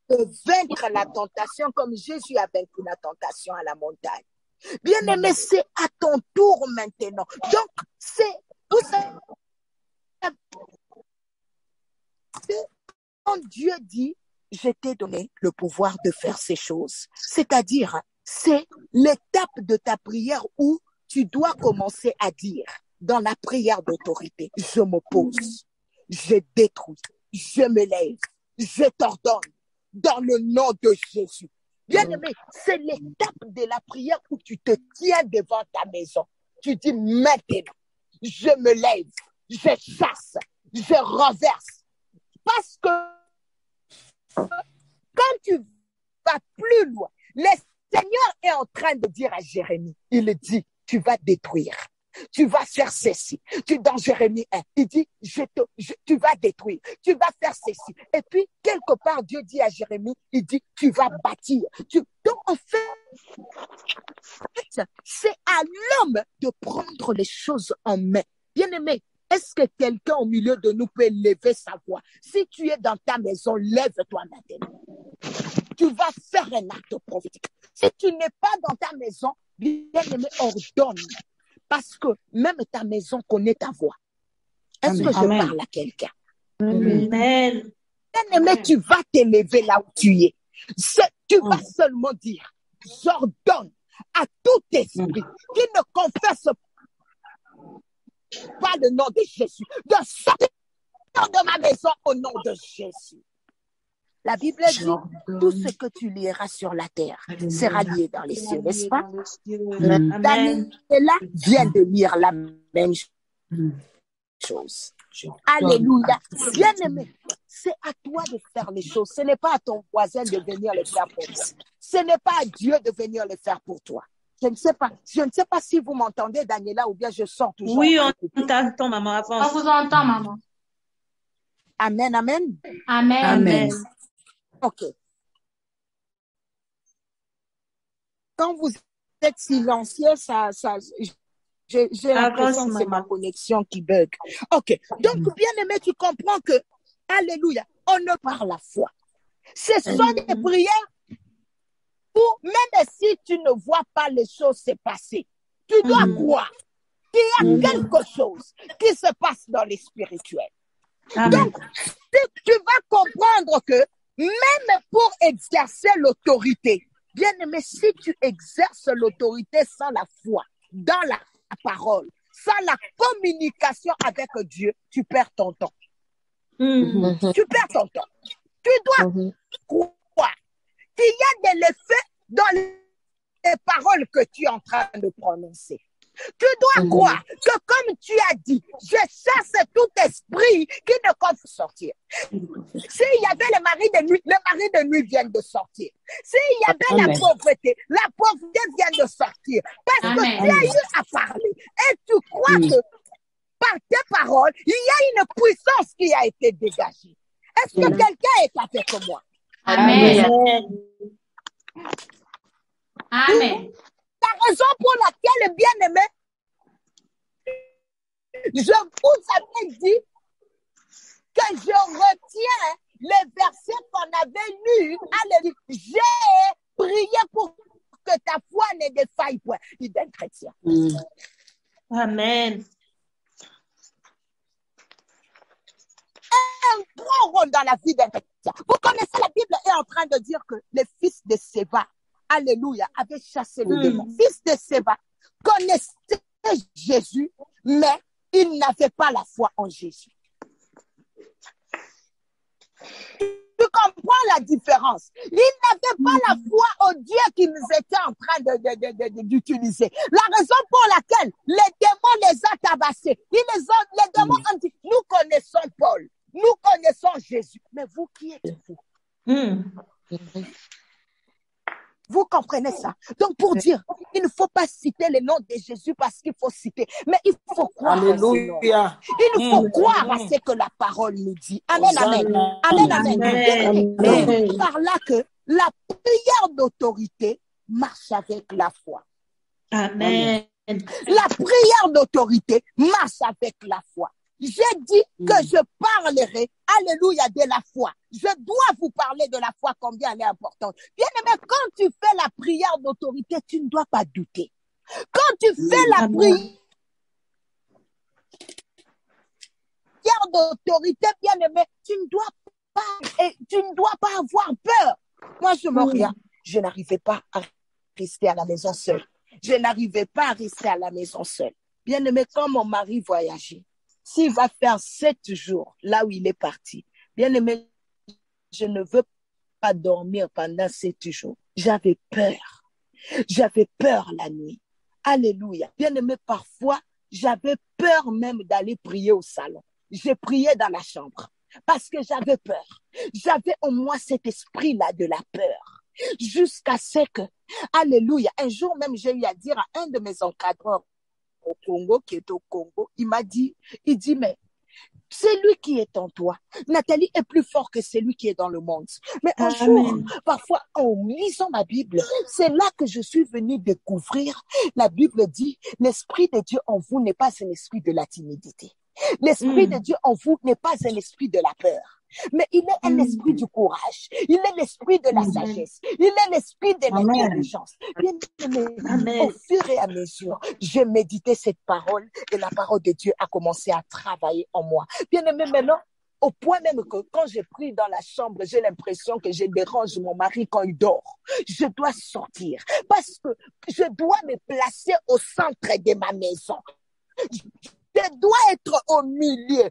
de vaincre la tentation comme Jésus a vaincu la tentation à la montagne. Bien-aimé, c'est à ton tour maintenant. Donc, c'est quand Dieu dit, je t'ai donné le pouvoir de faire ces choses. C'est-à-dire, c'est l'étape de ta prière où tu dois commencer à dire, dans la prière d'autorité, je m'oppose, je détruis, je me lève, je t'ordonne dans le nom de Jésus. Bien-aimé, c'est l'étape de la prière où tu te tiens devant ta maison. Tu dis maintenant, je me lève, je chasse, je renverse. Parce que quand tu vas plus loin, le Seigneur est en train de dire à Jérémie, il dit, tu vas détruire. Tu vas faire ceci. Dans Jérémie 1, il dit, tu vas détruire. Tu vas faire ceci. Et puis, quelque part, Dieu dit à Jérémie, il dit, tu vas bâtir. Donc, en fait, c'est à l'homme de prendre les choses en main. Bien-aimé, est-ce que quelqu'un au milieu de nous peut lever sa voix? Si tu es dans ta maison, lève-toi maintenant. Tu vas faire un acte prophétique. Si tu n'es pas dans ta maison, bien-aimé, ordonne. Parce que même ta maison connaît ta voix. Est-ce que je parle à quelqu'un? Amen. Bien-aimé, tu vas t'élever là où tu es. Tu vas seulement dire, j'ordonne à tout esprit qui ne confesse pas le nom de Jésus, de sortir de ma maison au nom de Jésus. La Bible dit, tout ce que tu lieras sur la terre sera lié dans les cieux, n'est-ce pas? Daniel vient de lire la même chose. Alléluia. Bien-aimé, c'est à toi de faire les choses. Ce n'est pas à ton voisin de venir les faire pour toi. Ce n'est pas à Dieu de venir le faire pour toi. Je ne sais pas si vous m'entendez, Daniela, ou bien je sors toujours. Oui, on t'entend, maman, avance. On vous entend, maman. Amen, amen. Amen. Amen. OK. Quand vous êtes silencieux, j'ai l'impression que c'est ma connexion qui bug. OK. Donc, bien-aimé, tu comprends que, alléluia, on ne par la foi. Ce sont des prières où, même si tu ne vois pas les choses se passer, tu dois croire qu'il y a quelque chose qui se passe dans les spirituels. Donc, tu vas comprendre que même pour exercer l'autorité, bien aimé, si tu exerces l'autorité sans la foi, dans la parole, sans la communication avec Dieu, tu perds ton temps. Tu perds ton temps. Tu dois croire qu'il y a de l'effet dans les paroles que tu es en train de prononcer. Tu dois croire que comme tu as dit, je chasse tout esprit qui ne compte sortir. S'il y avait le mari de nuit vient de sortir. S'il y avait la pauvreté vient de sortir. Parce que tu as eu à parler. Et tu crois que par tes paroles, il y a une puissance qui a été dégagée. Est-ce que quelqu'un est avec moi? Amen. Amen. La raison pour laquelle, bien aimé, je vous avais dit que je retiens les versets qu'on avait lus. Alléluia. J'ai prié pour que ta foi ne défaille point. Il est un chrétien. Amen. Un grand rôle dans la vie d'un chrétien. Vous connaissez, la Bible est en train de dire que les fils de Séba, alléluia, avaient chassé le démon. Fils de Séba connaissaient Jésus, mais ils n'avaient pas la foi en Jésus. Tu comprends la différence? Ils n'avaient pas la foi au Dieu qu'ils étaient en train d'utiliser. La raison pour laquelle les démons les ont tabassés. Les démons ont dit, nous connaissons Paul, nous connaissons Jésus. Mais vous, qui êtes-vous? Vous comprenez ça? Donc, pour dire, il ne faut pas citer le nom de Jésus parce qu'il faut citer, mais il faut croire. Alléluia. Il faut croire à ce que la parole nous dit. Amen, amen. Amen, amen. Et par là que la prière d'autorité marche avec la foi. Amen. La prière d'autorité marche avec la foi. J'ai dit que je parlerai, alléluia, de la foi. Je dois vous parler de la foi, combien elle est importante. Bien aimé, quand tu fais la prière d'autorité, tu ne dois pas douter. Quand tu fais la prière d'autorité, bien aimé, tu ne dois pas avoir peur. Moi, je me regarde, je n'arrivais pas à rester à la maison seule. Je n'arrivais pas à rester à la maison seule. Bien aimé, quand mon mari voyageait, s'il va faire 7 jours là où il est parti, bien aimé, je ne veux pas dormir pendant 7 jours. J'avais peur. J'avais peur la nuit. Alléluia. Bien aimé, parfois, j'avais peur même d'aller prier au salon. Je priais dans la chambre parce que j'avais peur. J'avais au moins cet esprit-là de la peur. Jusqu'à ce que, alléluia, un jour même, j'ai eu à dire à un de mes encadreurs au Congo, qui est au Congo, il dit, mais celui qui est en toi, Nathalie, est plus fort que celui qui est dans le monde. Mais un jour, parfois, en lisant ma Bible, c'est là que je suis venue découvrir, la Bible dit, l'esprit de Dieu en vous n'est pas un esprit de la timidité. L'esprit de Dieu en vous n'est pas un esprit de la peur. Mais il est un esprit du courage. Il est l'esprit de la sagesse. Il est l'esprit de l'intelligence. Au fur et à mesure, j'ai médité cette parole et la parole de Dieu a commencé à travailler en moi. Bien aimé, maintenant, au point même que quand je prie dans la chambre, j'ai l'impression que je dérange mon mari quand il dort. Je dois sortir parce que je dois me placer au centre de ma maison. Je dois être au milieu.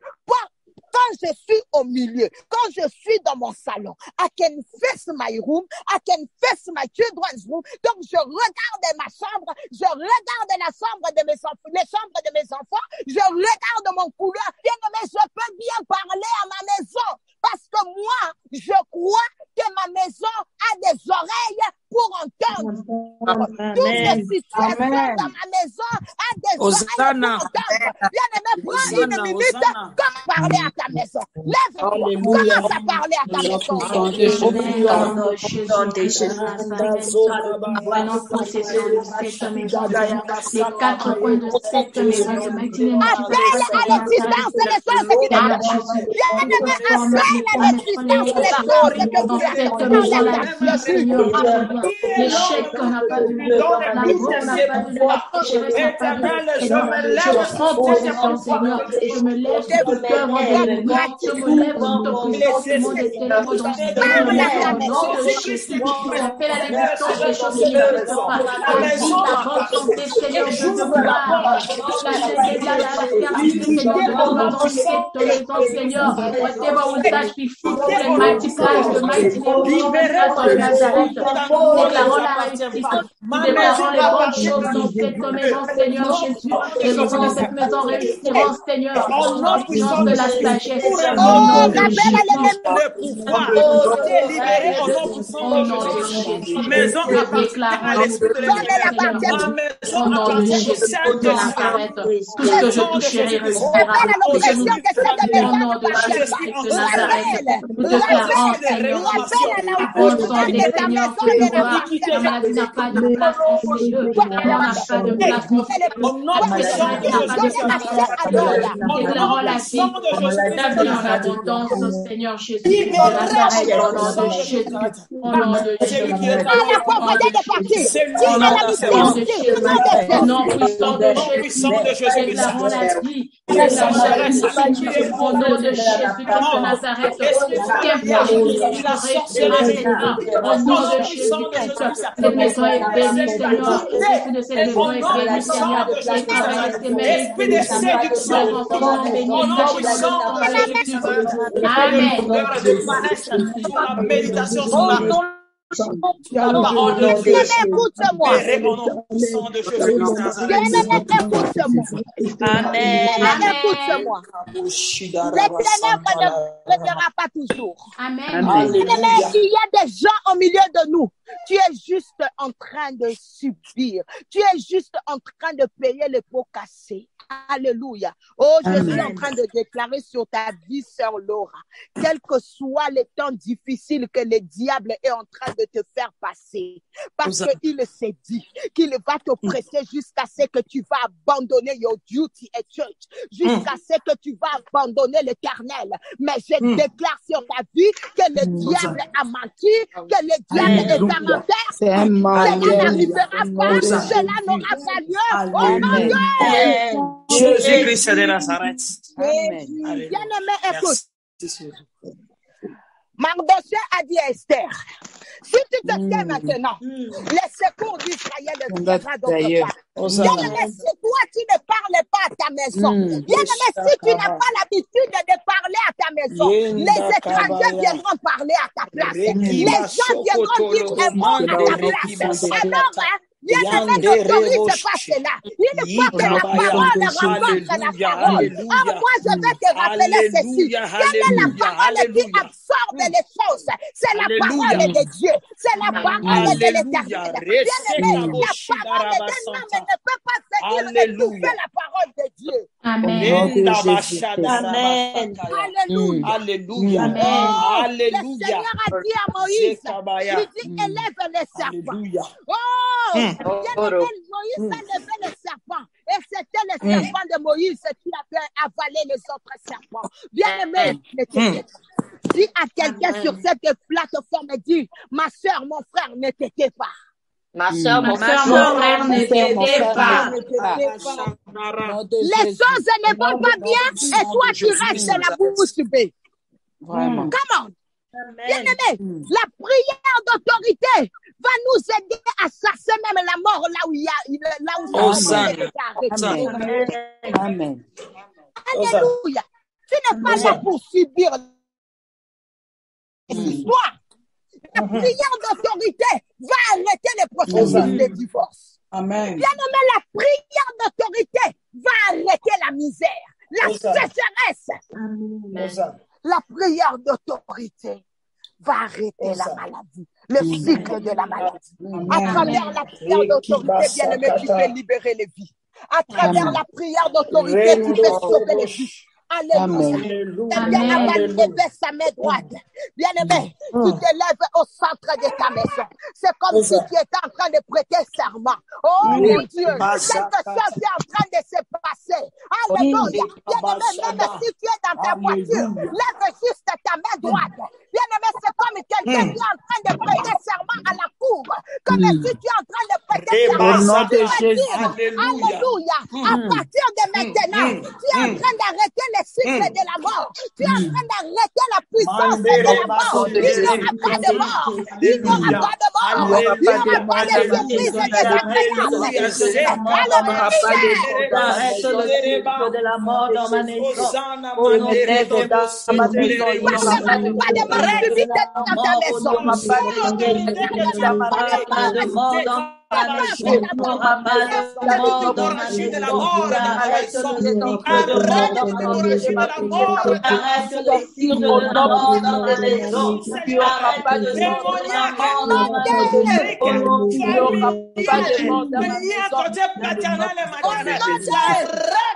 Quand je suis au milieu, quand je suis dans mon salon, I can face my room, I can face my children's room. Donc, je regarde ma chambre, je regarde la chambre de mes enfants, les chambres de mes enfants, je regarde mon couloir. Bien aimé, je peux bien parler à ma maison parce que moi, je crois que ma maison a des oreilles pour entendre. Toutes les situations dans ma maison a des oreilles pour entendre. Bien-aimé, prends une minute, comme parler à ta maison. Lève-toi, commence à parler à ta maison. Prenons possession de cette maison, les 4 coins de cette maison, de maintenir appelle à l'existence les choses qui n'existent pas. Bien-aimé, appelle à l'existence les choses que vous avez dans Seigneur. L'échec qu'on n'a pas vu, la mort qu'on n'a pas vu, je prends possession, Seigneur, et je me lève sur le cœur de je me lève sur ton puissance, mon téléphone, dans le nom de Jésus, j'appelle à l'existence les choses qui n'existent pas. La vie, la bonne santé, Seigneur, je veux voir. La fertilité, Seigneur, de ton maison, Seignor. Whatever will touch be fruitful and multiply the mighty name of Jesus Christ of Nazareth. Déclarons la réussite. Déclarons les bonnes choses dans cette maison, Seigneur Jésus. Les enfants de cette maison réussiront, Seigneur, en puissance de la sagesse. Au nom de Jésus. Au nom de Jésus. Maison déclarons au nom de Jésus de Nazareth. Tout ce que je toucherai réussira. Au nom de Jésus de Nazareth. Nous déclarons, Seigneur, au nom des Seigneurs que nous voit. La maladie n'a pas de place en ces lieux. Elle n'a pas de place en ces lieux. Déclarons la vie en abondance au Seigneur Jésus de Nazareth. Au nom de Jésus. Au nom de Jésus. Au nom puissant de Jésus. Déclarons la vie. Déclarons la vie. Au nom de Jésus-Christ de Nazareth. Au nom de Jésus-Christ. Cette maison est bénie, Seigneur. L'esprit de cette maison est béni, Seigneur. Et travaille ses mains. L'esprit de séduction. Au nom puissant de Jésus. Amen. Écoute-moi. Écoute-moi. L'éternel ne reviendra pas toujours. Amen. Il y a des gens au milieu de nous. Tu es juste en train de subir. Tu es juste en train de payer les pots cassés. Alléluia. Oh, je suis en train de déclarer sur ta vie, sœur Laura, quel que soit les temps difficiles que le diable est en train de te faire passer, parce qu'il s'est dit qu'il va te presser jusqu'à ce que tu vas abandonner your duty at church, jusqu'à ce que tu vas abandonner l'éternel. Mais je déclare sur ta vie que le diable a menti, que le diable est un menteur. Cela n'arrivera pas, cela n'aura pas lieu. Oh mon Dieu! Jésus-Christ de Nazareth. Bien-aimé, écoute. Mardochée a dit à Esther, si tu te tais maintenant, les secours d'Israël viendront d'autre part. Bien-aimé, si toi tu ne parles pas à ta maison, bien-aimé, si tu n'as pas l'habitude de parler à ta maison, les étrangers viendront parler à ta place. Les gens viendront dire un mot à ta place. Alors, bien-aimé, n'autorise pas cela. Il faut que la parole rencontre la parole. Or, moi, je vais te rappeler ceci. Quelle est la parole qui absorbe les choses? C'est la parole de Dieu. C'est la parole de l'Éternel. Bien-aimé, la parole d'un homme ne peut pas venir étouffer la parole de Dieu. Amen. Amen. Alléluia. Alléluia. Le Seigneur a dit à Moïse, il dit, élève les serpents. Oh, Moïse a levé le serpent. Et c'était le serpent de Moïse qui avait avalé les autres serpents. Bien-aimé, dis à quelqu'un sur cette plateforme, dis, ma soeur, mon frère, ne t'étais pas. Ma soeur, mon frère, ne t'étais pas. Les choses ne vont pas bien et toi, tu restes la bouche bée. Vraiment. Comment? Bien-aimé, la prière d'autorité va nous aider à chasser même la mort là où il y a, là où ça Amen. Alléluia. Tu n'es pas là pour subir l'histoire. La prière d'autorité va arrêter le processus de divorce. Amen. Bien-aimé, la prière d'autorité va arrêter la misère, la sécheresse. La prière d'autorité va arrêter la maladie. le cycle de la maladie. À travers la prière d'autorité, bien-aimé, tu peux libérer les vies. À travers la prière d'autorité, tu peux sauver les vies. Alléluia. Bien-aimé, lève sa main droite. Bien-aimé, tu te lèves au centre de ta maison. C'est comme si tu étais en train de prêter serment. Oh mon Dieu, quelque chose est en train de se passer. Alléluia. Bien-aimé, même si tu es dans ta voiture, lève juste ta main droite. Bien-aimé, c'est comme quelqu'un qui est en train de prêter serment à la cour. Comme si tu es en train de prêter serment. Alléluia. À partir de maintenant, tu es en train d'arrêter le cycle de la mort. Tu es en train d'arrêter la puissance de la mort. Il n'y aura pas de mort. Il n'y aura pas de mort. Il n'y aura pas de surprise et désagréable. Arrête le cycle de la mort dans ma maison. Au nom de Jésus. Pas de mort subite dans ta maison. Pas de mort dans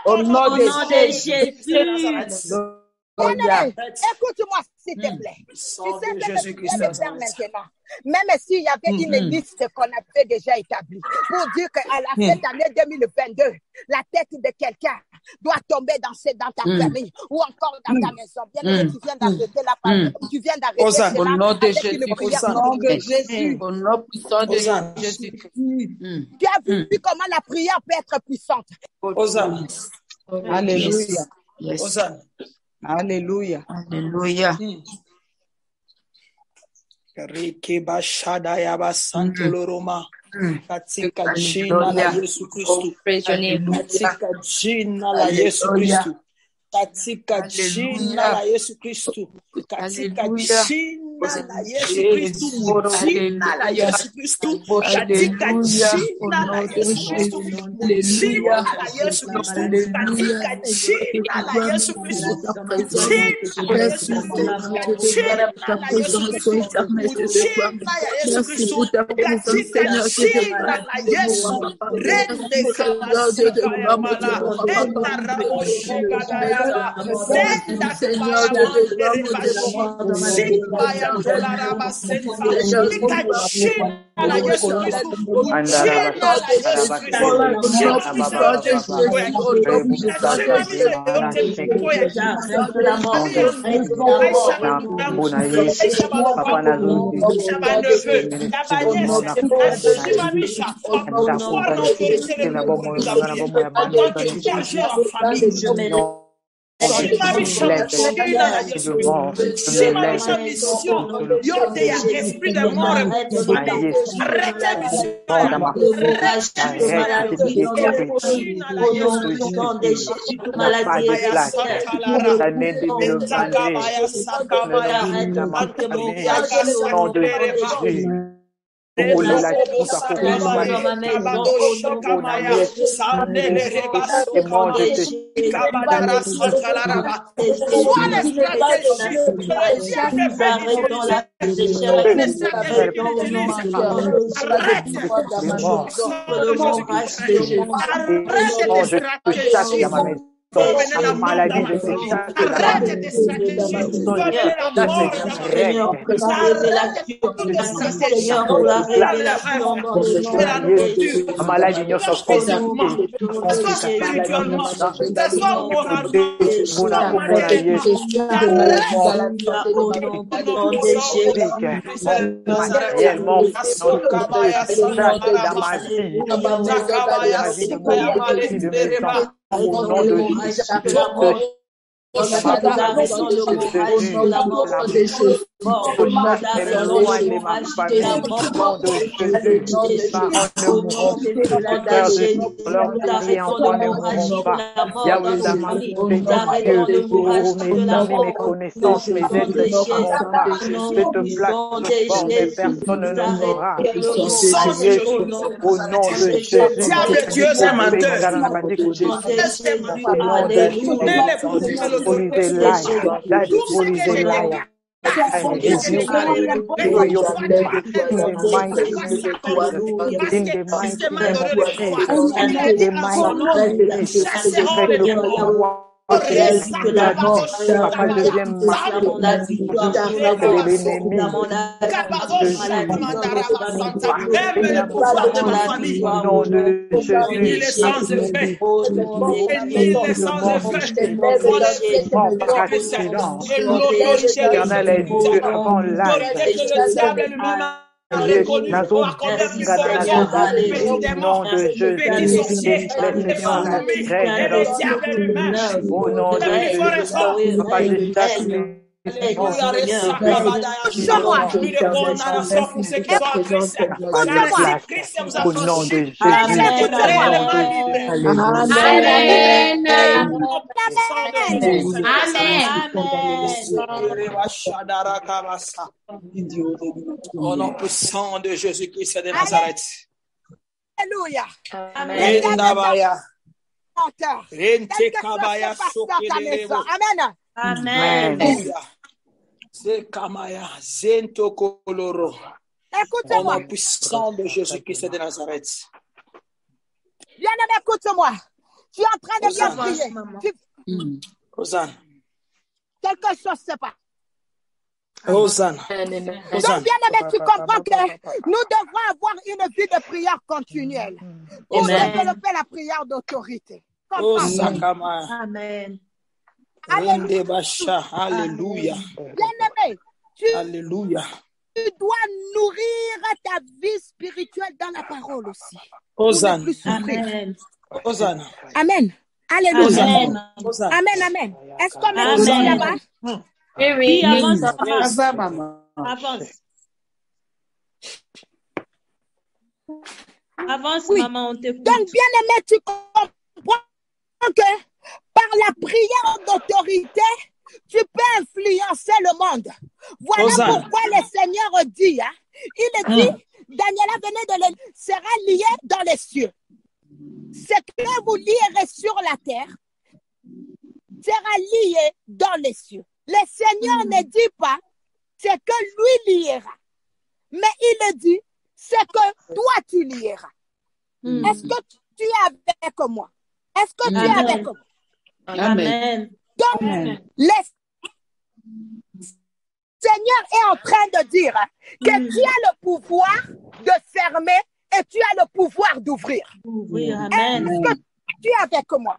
Au nom de Jésus. Écoute-moi, s'il te plaît. Tu sais, même maintenant. Même s'il y avait une liste qu'on avait déjà établie pour dire qu'à la cette année 2022, la tête de quelqu'un doit tomber dans ta famille ou encore dans ta maison. Bien que tu viens d'arrêter la famille, tu viens d'arrêter cela. Au nom de Jésus, au nom puissant de Jésus. Tu as vu comment la prière peut être puissante. Alléluia. Alléluia. Alléluia. Rikeba Shadayaba Santoloroma. Katika jina la Yesu Kristo. Katika jina la Yesu Kristo. Katika jina la Yesu Kristo. Katika jina la Yesu Kristo. Jina la Yesu Kristo. Katika jina la Yesu Kristo. Jina la Yesu Kristo. Katika jina la Yesu Kristo. La maladie de ces la maladie ne soit au nom de Au nom puissant de Jésus-Christ de Nazareth. Alléluia. Amen. Amen. Au nom puissant de Jésus-Christ de Nazareth. Bien-aimé, écoute-moi. Tu es en train de bien prier. Hosanna. Quelque chose se passe. Hosanna. Donc, bien-aimé, tu comprends que nous devrons avoir une vie de prière continuelle pour développer la prière d'autorité. Amen. Alléluia. Bien-aimé, Alléluia. Tu dois nourrir ta vie spirituelle dans la parole aussi. Hosanna. Amen. Hosanna. Amen. Alléluia. Amen. Amen. Amen. Est-ce qu'on met tout là-bas? Oui, avance. Avance, oui. Maman, on t'écoute. Donc, bien-aimé, tu comprends que par la prière d'autorité, tu peux influencer le monde. Voilà pourquoi le Seigneur dit, il dit, Daniela venait de le sera lié dans les cieux. Ce que vous lierez sur la terre sera lié dans les cieux. Le Seigneur ne dit pas ce que lui liera, mais il dit ce que toi tu lieras. Est-ce que tu es avec moi? Est-ce que tu es avec moi? Amen. Donc, le Seigneur est en train de dire que tu as le pouvoir de fermer et tu as le pouvoir d'ouvrir. Amen. Est-ce que tu es avec moi?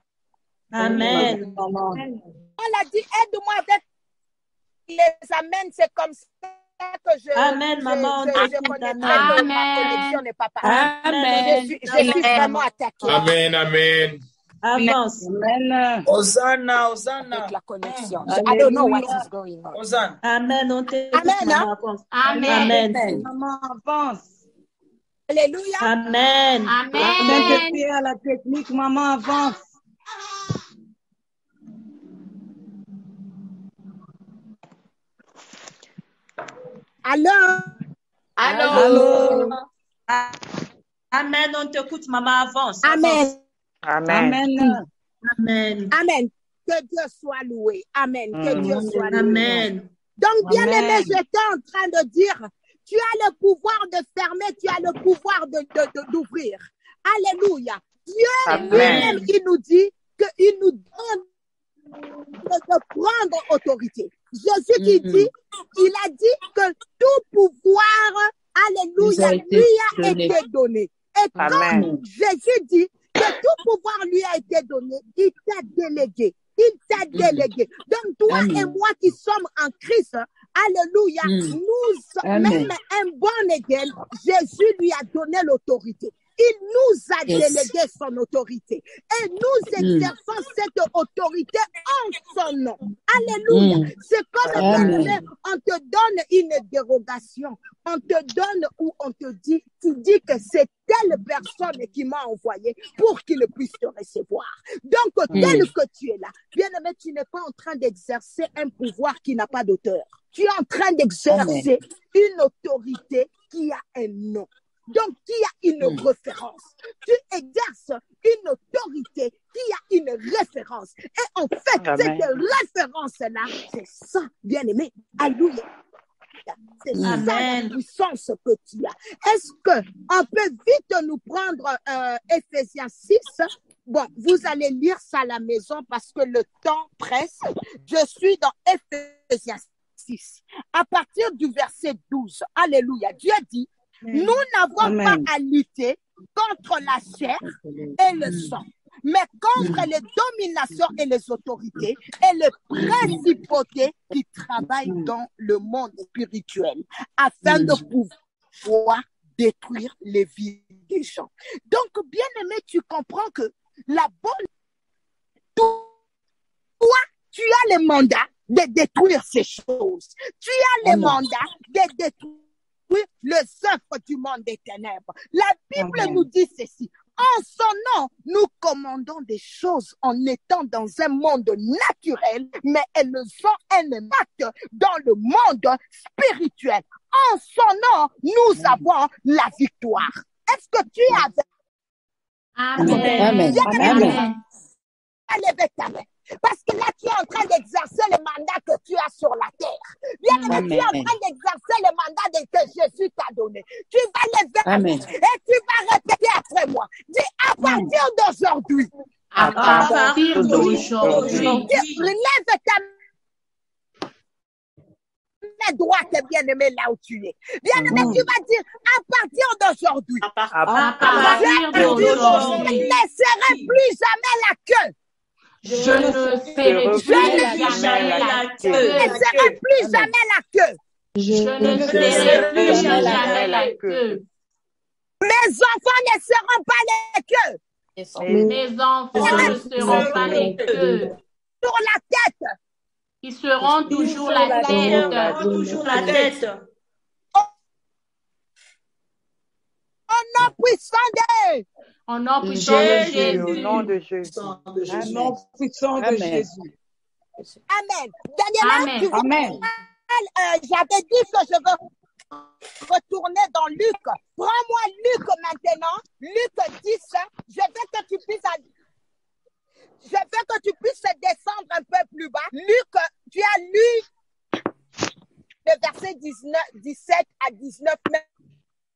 Amen. On a dit, aide-moi avec les amens, c'est comme ça que je maman, je connais très que ma connexion n'est pas parfaite. Amen. Je suis vraiment attaquée. Amen, amen. Avance. Amen. Hosanna, Hosanna. Avec la connexion. I don't know what is going on. Hosanna. Amen, on t'écoute. Amen. Maman, avance. Alléluia. Amen. Amen. Tu es à la technique, maman, avance. Allô? Allô? Amen, on t'écoute, maman, avance. Amen. Amen. Amen. Amen. Que Dieu soit loué. Amen. Que Dieu soit loué. Amen. Donc, bien aimé, j'étais en train de dire, tu as le pouvoir de fermer, tu as le pouvoir d'ouvrir. Alléluia. Dieu lui-même, il nous dit qu'il nous donne de prendre autorité. Jésus qui dit, il a dit que tout pouvoir, alléluia, lui a été donné. Et quand Jésus dit que tout pouvoir lui a été donné, il t'a délégué. Il t'a délégué. Donc, toi et moi qui sommes en Christ, alléluia, nous, même un bon again, Jésus lui a donné l'autorité. Il nous a délégué son autorité. Et nous exerçons cette autorité en son nom. Alléluia. C'est comme on te donne une dérogation. On te donne ou on te dit, tu dis que c'est telle personne qui m'a envoyé pour qu'il puisse te recevoir. Donc, tel que tu es là, bien aimé, tu n'es pas en train d'exercer un pouvoir qui n'a pas d'auteur. Tu es en train d'exercer une autorité qui a un nom. Donc, qui a une référence. Tu exerces une autorité qui a une références. Et en fait, cette référence-là, c'est ça, bien-aimé. Alléluia. C'est ça la puissance que tu as. Est-ce qu'on peut vite nous prendre Éphésiens 6? Bon, vous allez lire ça à la maison parce que le temps presse. Je suis dans Éphésiens 6. À partir du verset 12. Alléluia. Dieu dit, nous n'avons pas à lutter contre la chair et le sang, mais contre les dominations et les autorités et les principautés qui travaillent dans le monde spirituel afin de pouvoir détruire les vies des gens. Donc, bien aimé, tu comprends que la bonne, toi, tu as le mandat de détruire ces choses. Tu as le mandat de détruire les œuvres du monde des ténèbres. La Bible nous dit ceci. En son nom, nous commandons des choses en étant dans un monde naturel, mais elles ont un impact dans le monde spirituel. En son nom, nous avons la victoire. Est-ce que tu as... Amen. Amen. Amen. Parce que là, tu es en train d'exercer le mandat que tu as sur la terre. Bien, tu es en train d'exercer le mandat que Jésus t'a donné. Tu vas lever et tu vas répéter après moi. Dis à partir d'aujourd'hui. À partir d'aujourd'hui. Relève ta main droite, bien-aimé, là où tu es. Bien-aimé, tu vas dire à partir d'aujourd'hui. À partir d'aujourd'hui. Je ne laisserai plus jamais la queue. Je ne ferai plus jamais la queue. Je ne serai plus jamais la queue. Je ne ferai plus jamais la queue. Mes enfants ne seront pas les queues. Mes enfants ne seront pas les queues. Sur la tête. Ils seront toujours la tête. Toujours la tête. Au nom puissant de Au nom puissant de Jésus. Au nom de Jésus. Au nom puissant de Jésus. Amen. Daniela, Amen. J'avais dit que je veux retourner dans Luc. Prends-moi Luc maintenant. Luc 10. Je veux que tu puisses descendre un peu plus bas. Luc, tu as lu le verset 17 à 19.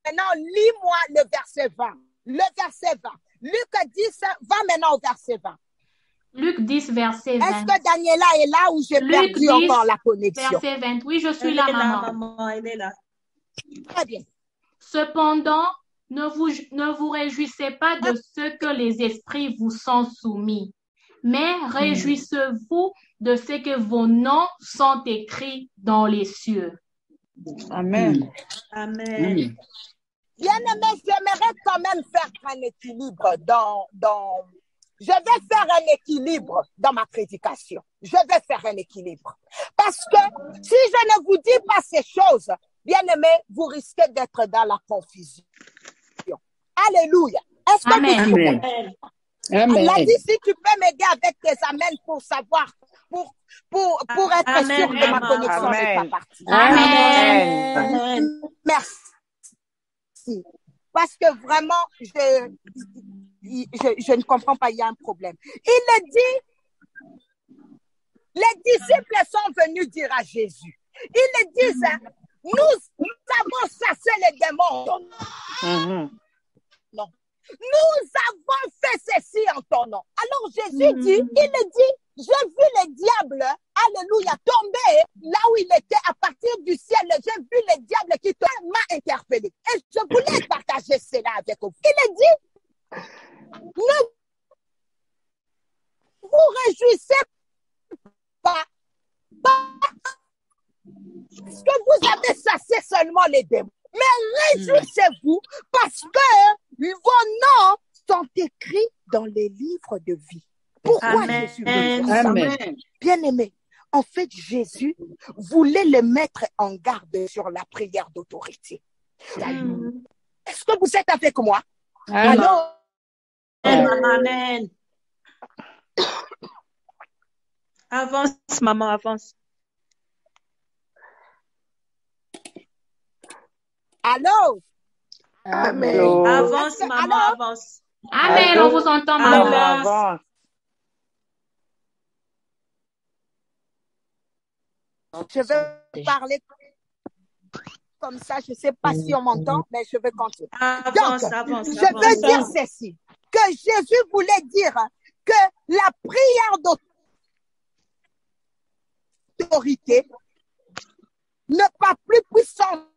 Maintenant, lis-moi le verset 20. Le verset 20. Luc 10, va maintenant au verset 20. Luc 10, verset 20. Est-ce que Daniela est là ou j'ai perdu encore la connexion? Verset 20. Oui, je suis là, maman. Elle est là. Très bien. Cependant, ne vous réjouissez pas de ce que les esprits vous sont soumis, mais réjouissez-vous de ce que vos noms sont écrits dans les cieux. Amen. Amen. Bien-aimé, j'aimerais quand même faire un équilibre je vais faire un équilibre dans ma prédication. Je vais faire un équilibre. Parce que si je ne vous dis pas ces choses, bien-aimé, vous risquez d'être dans la confusion. Alléluia. Est-ce que vous Amen. Elle a dit, si tu peux m'aider avec tes amens pour savoir, pour être sûr que ma connexion n'est pas partie. Amen. Merci. Parce que vraiment, je ne comprends pas, il y a un problème. Il dit, les disciples sont venus dire à Jésus. Ils disent, nous avons chassé les démons. Non. Nous avons fait ceci en ton nom. Alors Jésus dit, il dit, j'ai vu les diables, alléluia, tomber là où il était à partir du ciel. J'ai vu les diables qui m'a interpellé. Et je voulais partager cela avec vous. Il dit, ne vous réjouissez pas parce que vous avez chassé seulement les démons. Mais réjouissez-vous parce que vos noms sont écrits dans les livres de vie. Pourquoi Jésus veut ça? Bien-aimé, en fait, Jésus voulait les mettre en garde sur la prière d'autorité. Est-ce que vous êtes avec moi? Allô? Amen. Avance, maman, avance. Allô? Amen. Avance, maman, avance. Amen, on vous entend, maman. Avance. Je vais parler comme ça. Je ne sais pas si on m'entend, mais je vais continuer. Donc, je veux dire ceci, que Jésus voulait dire que la prière d'autorité n'est pas plus puissante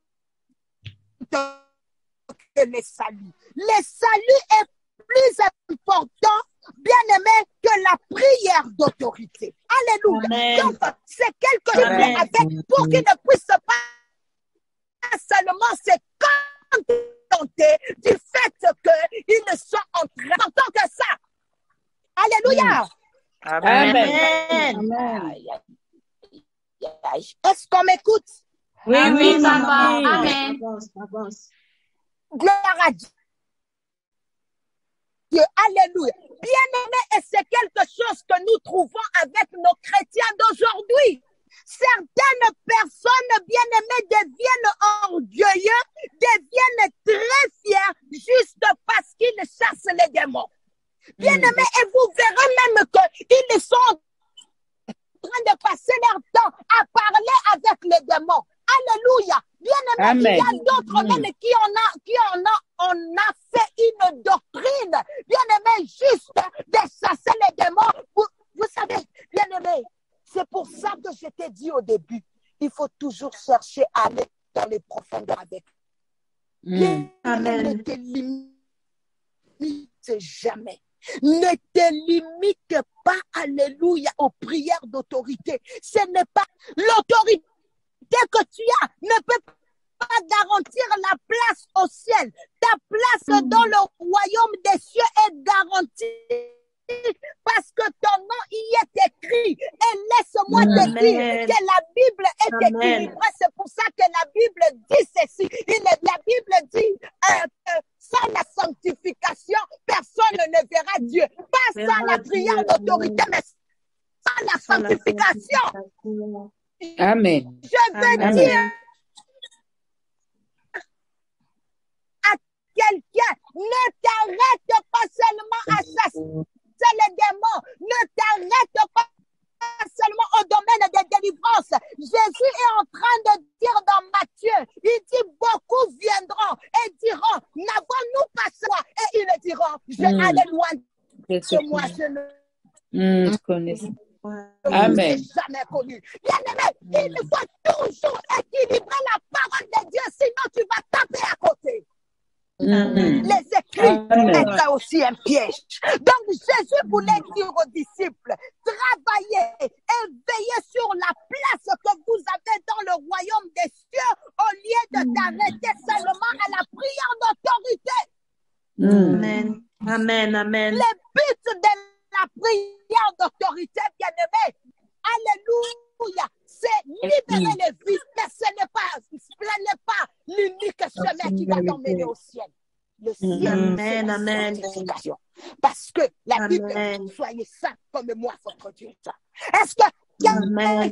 que les saluts. Les saluts est plus important, bien aimé, que la prière d'autorité. Alléluia. Donc, c'est quelque chose avec, pour qu'il ne puisse pas seulement se contenter du fait qu'ils sont en tant que ça. Alléluia. Amen. Est-ce qu'on m'écoute? Oui, oui, maman. Amen. Gloire à Dieu. Alléluia. Bien-aimé, et c'est quelque chose que nous trouvons avec nos chrétiens d'aujourd'hui. Certaines personnes bien-aimées deviennent orgueilleux, deviennent très fiers juste parce qu'ils chassent les démons. Bien-aimés, et vous verrez même qu'ils sont en train de passer leur temps à parler avec les démons. Alléluia. Bien-aimés, il y a d'autres même qui en a fait une doctrine. Bien-aimés, juste de chasser les démons. Vous savez, bien-aimés, c'est pour ça que je t'ai dit au début, il faut toujours chercher à aller dans les profondeurs avec. Ne te limite jamais. Ne te limite pas, alléluia, aux prières d'autorité. Ce n'est pas l'autorité que tu as ne peut pas garantir la place au ciel. Ta place dans le royaume des cieux est garantie parce que ton nom y est écrit. Et laisse-moi te dire que la Bible est équilibrée. C'est pour ça que la Bible dit ceci. La Bible dit que sans la sanctification, personne ne verra Dieu. Pas sans la prière d'autorité, mais sans la sanctification. Amen. Je veux dire à quelqu'un, ne t'arrête pas seulement à chasser les démons, ne t'arrête pas seulement au domaine de délivrance. Jésus est en train de dire dans Matthieu, il dit beaucoup viendront et diront, n'avons-nous pas foi? Et ils diront, je allais loin de moi, je ne connais pas. Amen. Jamais connu. Bien-aimé, il faut toujours équilibrer la parole de Dieu, sinon tu vas taper à côté. Les écrits étaient aussi un piège. Donc Jésus voulait dire aux disciples, travaillez et veillez sur la place que vous avez dans le royaume des cieux au lieu de t'arrêter seulement à la prière d'autorité. Amen. Amen. Amen. Le but de la prière d'autorité, bien-aimé, alléluia, c'est libérer les vies, mais ce n'est pas l'unique chemin qui va t'emmener au ciel. Le ciel, amen, amen. Parce que la Bible dit, soyez saints comme moi, votre Dieu. Est-ce que quelqu'un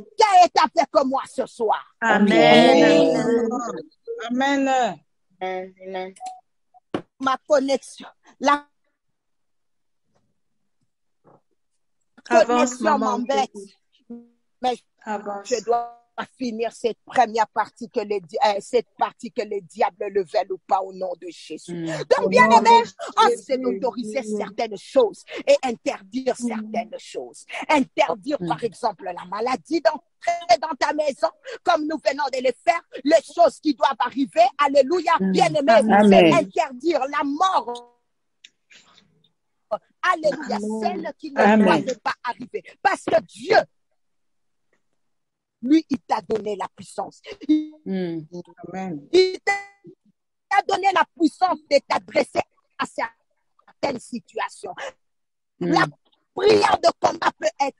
est avec moi ce soir? Amen. Amen. Amen. Ma connexion, la connexion m'embête, mais je dois finir cette première partie que le diable le veuille ou pas au nom de Jésus. Donc, bien aimé, on sait autoriser certaines choses et interdire certaines choses. Interdire, par exemple, la maladie d'entrer dans ta maison, comme nous venons de le faire, les choses qui doivent arriver, alléluia, bien aimé, c'est interdire la mort. Alléluia, celle qui ne doivent pas arriver. Parce que Dieu, lui, il t'a donné la puissance. Il t'a donné la puissance de t'adresser à certaines situations. La prière de combat peut être,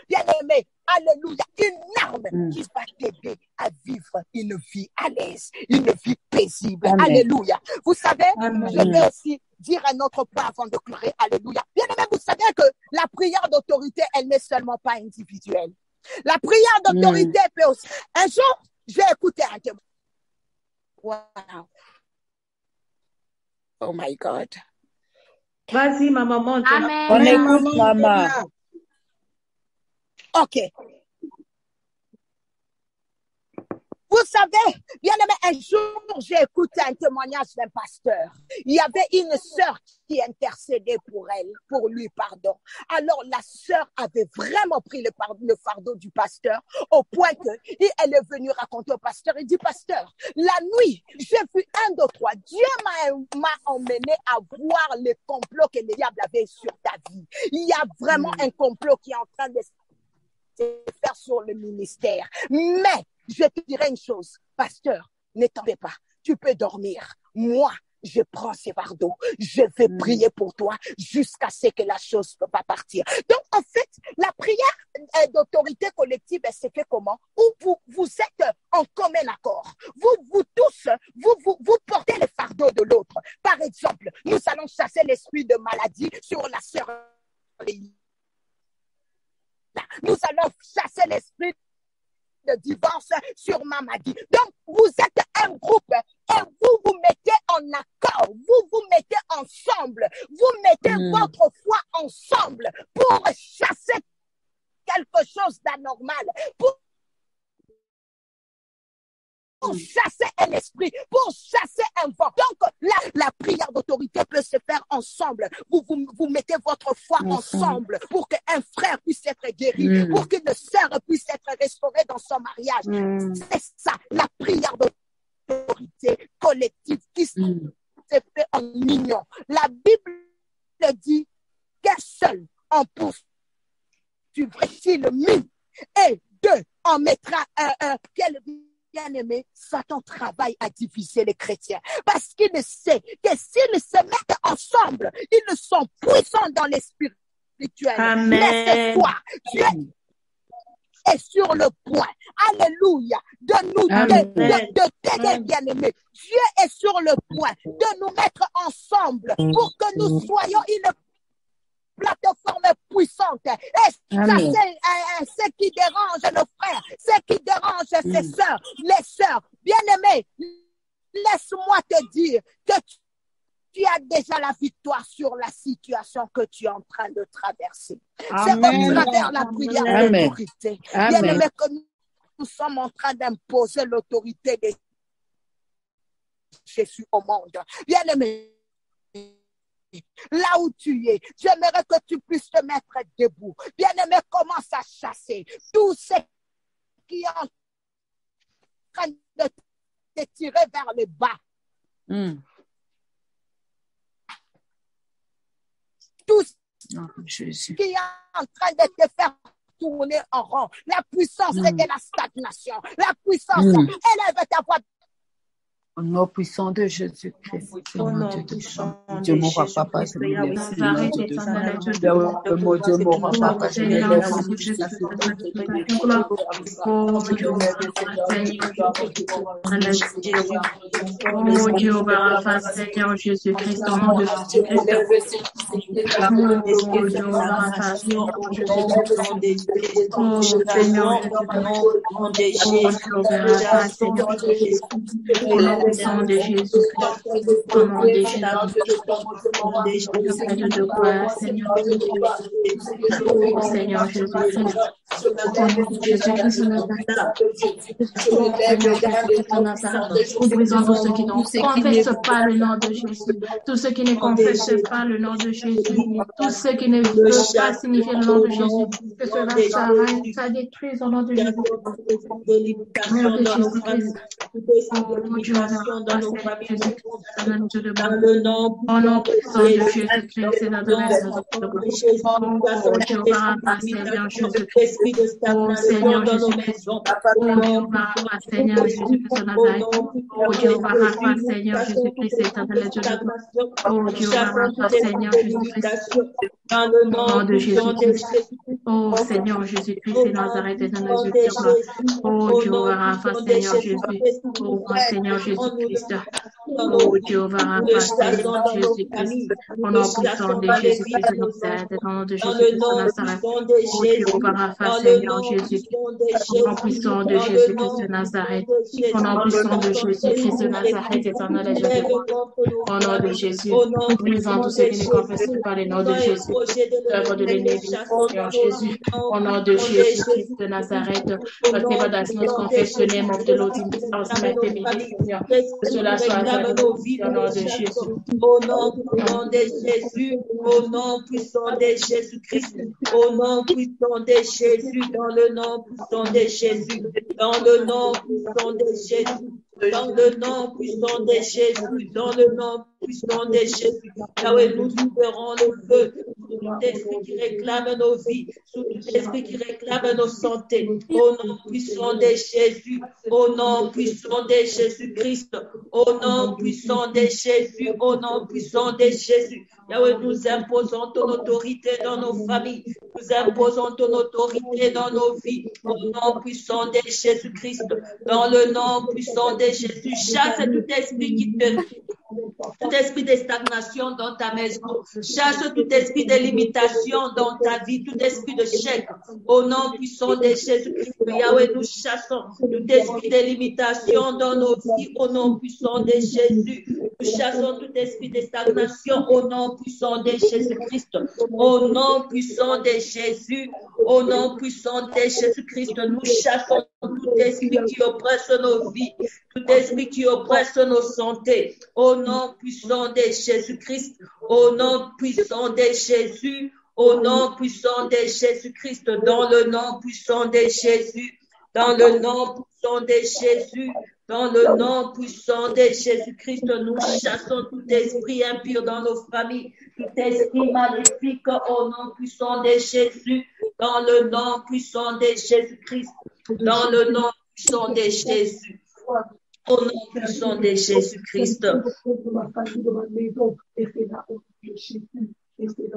bien aimé, alléluia, une arme qui va t'aider à vivre une vie à l'aise, une vie paisible. Alléluia. Vous savez, je vais aussi dire un autre point avant de clore. Alléluia. Bien aimé, vous savez que la prière d'autorité, elle n'est seulement pas individuelle. La prière d'autorité peut aussi. Un jour, j'ai écouté un témoin. Wow. Oh my God. Vas-y, ma maman. Amen. On écoute, maman. OK. Vous savez, bien aimé, un jour, j'ai écouté un témoignage d'un pasteur. Il y avait une sœur qui intercédait pour elle, pour lui, pardon. Alors, la sœur avait vraiment pris le fardeau du pasteur au point qu'elle est venue raconter au pasteur. Il dit, pasteur, la nuit, j'ai vu 1, 2, 3. Dieu m'a emmené à voir le complot que le diable avait sur ta vie. Il y a vraiment un complot qui est en train de se faire sur le ministère. Mais, je te dirai une chose, pasteur, ne t'en fais pas, tu peux dormir. Moi, je prends ces fardeaux, je vais prier pour toi jusqu'à ce que la chose ne peut pas partir. Donc, en fait, la prière d'autorité collective, elle se fait comment? Où vous êtes en commun accord. Vous tous, vous portez les fardeaux de l'autre. Par exemple, nous allons chasser l'esprit de maladie sur la sœur. Nous allons chasser l'esprit de divorce sur Mamadi. Donc, vous êtes un groupe et vous mettez en accord, vous mettez ensemble, vous mettez votre foi ensemble pour chasser quelque chose d'anormal, pour chasser un esprit, pour chasser un vent. Donc, la prière d'autorité peut se faire ensemble. Vous mettez votre foi ensemble pour qu'un frère puisse être guéri, pour qu'une sœur puisse être restaurée dans son mariage. C'est ça, la prière d'autorité collective qui se fait en union. La Bible dit qu'un seul en poursuivra le 1000 et 2 en mettra quel bien-aimé, Satan travaille à diviser les chrétiens parce qu'il sait que s'ils se mettent ensemble, ils sont puissants dans les spirituels. Amen. Mais ce soir, Dieu est sur le point, alléluia, de nous t'aider, bien-aimé. Dieu est sur le point de nous mettre ensemble pour que nous soyons une plateforme puissante. Et ça, c'est ce qui dérange nos frères, ce qui dérange ses sœurs, les sœurs. Bien-aimés, laisse-moi te dire que tu as déjà la victoire sur la situation que tu es en train de traverser. C'est au travers la prière d'autorité. Bien-aimés, que nous sommes en train d'imposer l'autorité de Jésus au monde. Bien-aimés, là où tu es, j'aimerais que tu puisses te mettre debout. Bien-aimé, commence à chasser tout ce qui est en train de te tirer vers le bas. Tout ce qui est en train de te faire tourner en rond. La puissance, c'est de la stagnation. La puissance, élève ta voix. Au nom puissant de Jésus-Christ, Au nom puissant Dieu de m'aura pas passé le mot Dieu m'aura pas passé le Oh Dieu, Seigneur Jésus-Christ, au nom de Jésus-Christ. Oh Dieu, au nom de Jésus, au nom de Jésus, de quoi, Seigneur Jésus-Christ, nous brisons tous ceux qui ne confessent pas le nom de Jésus, tous ceux qui ne confessent pas le nom de Jésus, tous ceux qui ne veulent pas signifier le nom de Jésus, que cela s'arrête, ça détruise au nom de Jésus. Au nom de Jésus-Christ. Dans nos familles, dans le nom puissant de Jésus-Christ, c'est dans oh Seigneur Jésus-Christ, Seigneur Jésus-Christ, oh Dieu, Seigneur Jésus-Christ, c'est dans le oh Dieu, Seigneur Jésus-Christ, dans le nom de Jésus-Christ, oh Seigneur Jésus-Christ, c'est Nazareth, et dans nos yeux, oh Dieu, Seigneur Jésus, oh Seigneur Jésus-Christ, dans nos vies. Jéhovah, Nous le chassons dans nos familles. Nous le chassons dans l'esprit de nos enfants. Dans le nom puissant de Jésus. Dans le nom puissant de Jésus. Au nom puissant de Jésus-Christ de Nazareth. Au nom puissant de Jésus-Christ de Nazareth, éternel et Jésus. Au nom de Jésus. Nous brisons tous ceux qui ne confessent pas le nom de Jésus. L'œuvre de l'ennemi, Seigneur Jésus. Au nom de Jésus-Christ de Nazareth. But give us not confess the name of the Lord in this house, my family, Seigneur. Que cela soit fait au nom de Jésus. Au nom puissant de Jésus. Au nom puissant de Jésus-Christ. Au nom puissant de Jésus. Dans le nom puissant de Jésus. Dans le nom puissant de Jésus. Dans le nom puissant de Jésus, dans le nom puissant de Jésus, Yahweh, nous libérons le feu sur tout esprit qui réclame nos vies, sur tout esprit qui réclame nos santé, au nom puissant de Jésus, au nom puissant de Jésus-Christ, au nom puissant de Jésus, au nom puissant de Jésus. Yahweh, nous imposons ton autorité dans nos familles, nous imposons ton autorité dans nos vies, au nom puissant de Jésus-Christ, dans le nom puissant de Jésus. Chasse tout esprit qui te... Tout esprit de stagnation dans ta maison, chasse tout esprit de limitation dans ta vie, tout esprit de chèque. Au nom puissant de Jésus-Christ, Yahweh, nous chassons tout esprit de limitation dans nos vies, au nom puissant de Jésus. Nous chassons tout esprit de stagnation au nom puissant de Jésus-Christ. Au nom puissant de Jésus, au nom puissant de Jésus-Christ, nous chassons tout esprit qui oppresse nos vies, tout esprit qui oppresse nos santé. Au nom puissant de Jésus-Christ, au nom puissant de Jésus, au nom puissant de Jésus-Christ, dans le nom puissant de Jésus, dans le nom puissant de Jésus, dans le nom puissant de Jésus-Christ, nous chassons tout esprit impur dans nos familles, tout esprit maléfique au nom puissant de Jésus, dans le nom puissant de Jésus-Christ, dans le nom puissant de Jésus. Au nom puissant de Jésus-Christ.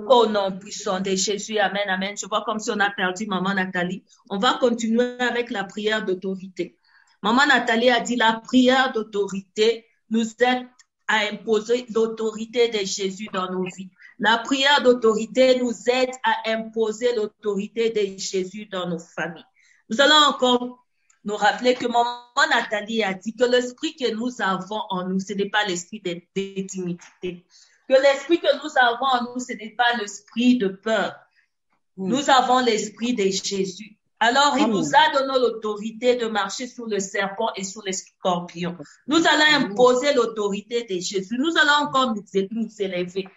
Au nom puissant de Jésus. Amen, amen. Je vois comme si on a perdu Maman Nathalie. On va continuer avec la prière d'autorité. Maman Nathalie a dit la prière d'autorité nous aide à imposer l'autorité de Jésus dans nos vies. La prière d'autorité nous aide à imposer l'autorité de Jésus dans nos familles. Nous allons encore nous rappeler que Maman Nathalie a dit que l'esprit que nous avons en nous, ce n'est pas l'esprit d'intimidité. Que l'esprit que nous avons en nous, ce n'est pas l'esprit de peur. Nous avons l'esprit de Jésus. Alors, il nous a donné l'autorité de marcher sur le serpent et sur les scorpions. Nous allons imposer l'autorité de Jésus. Nous allons encore nous élever.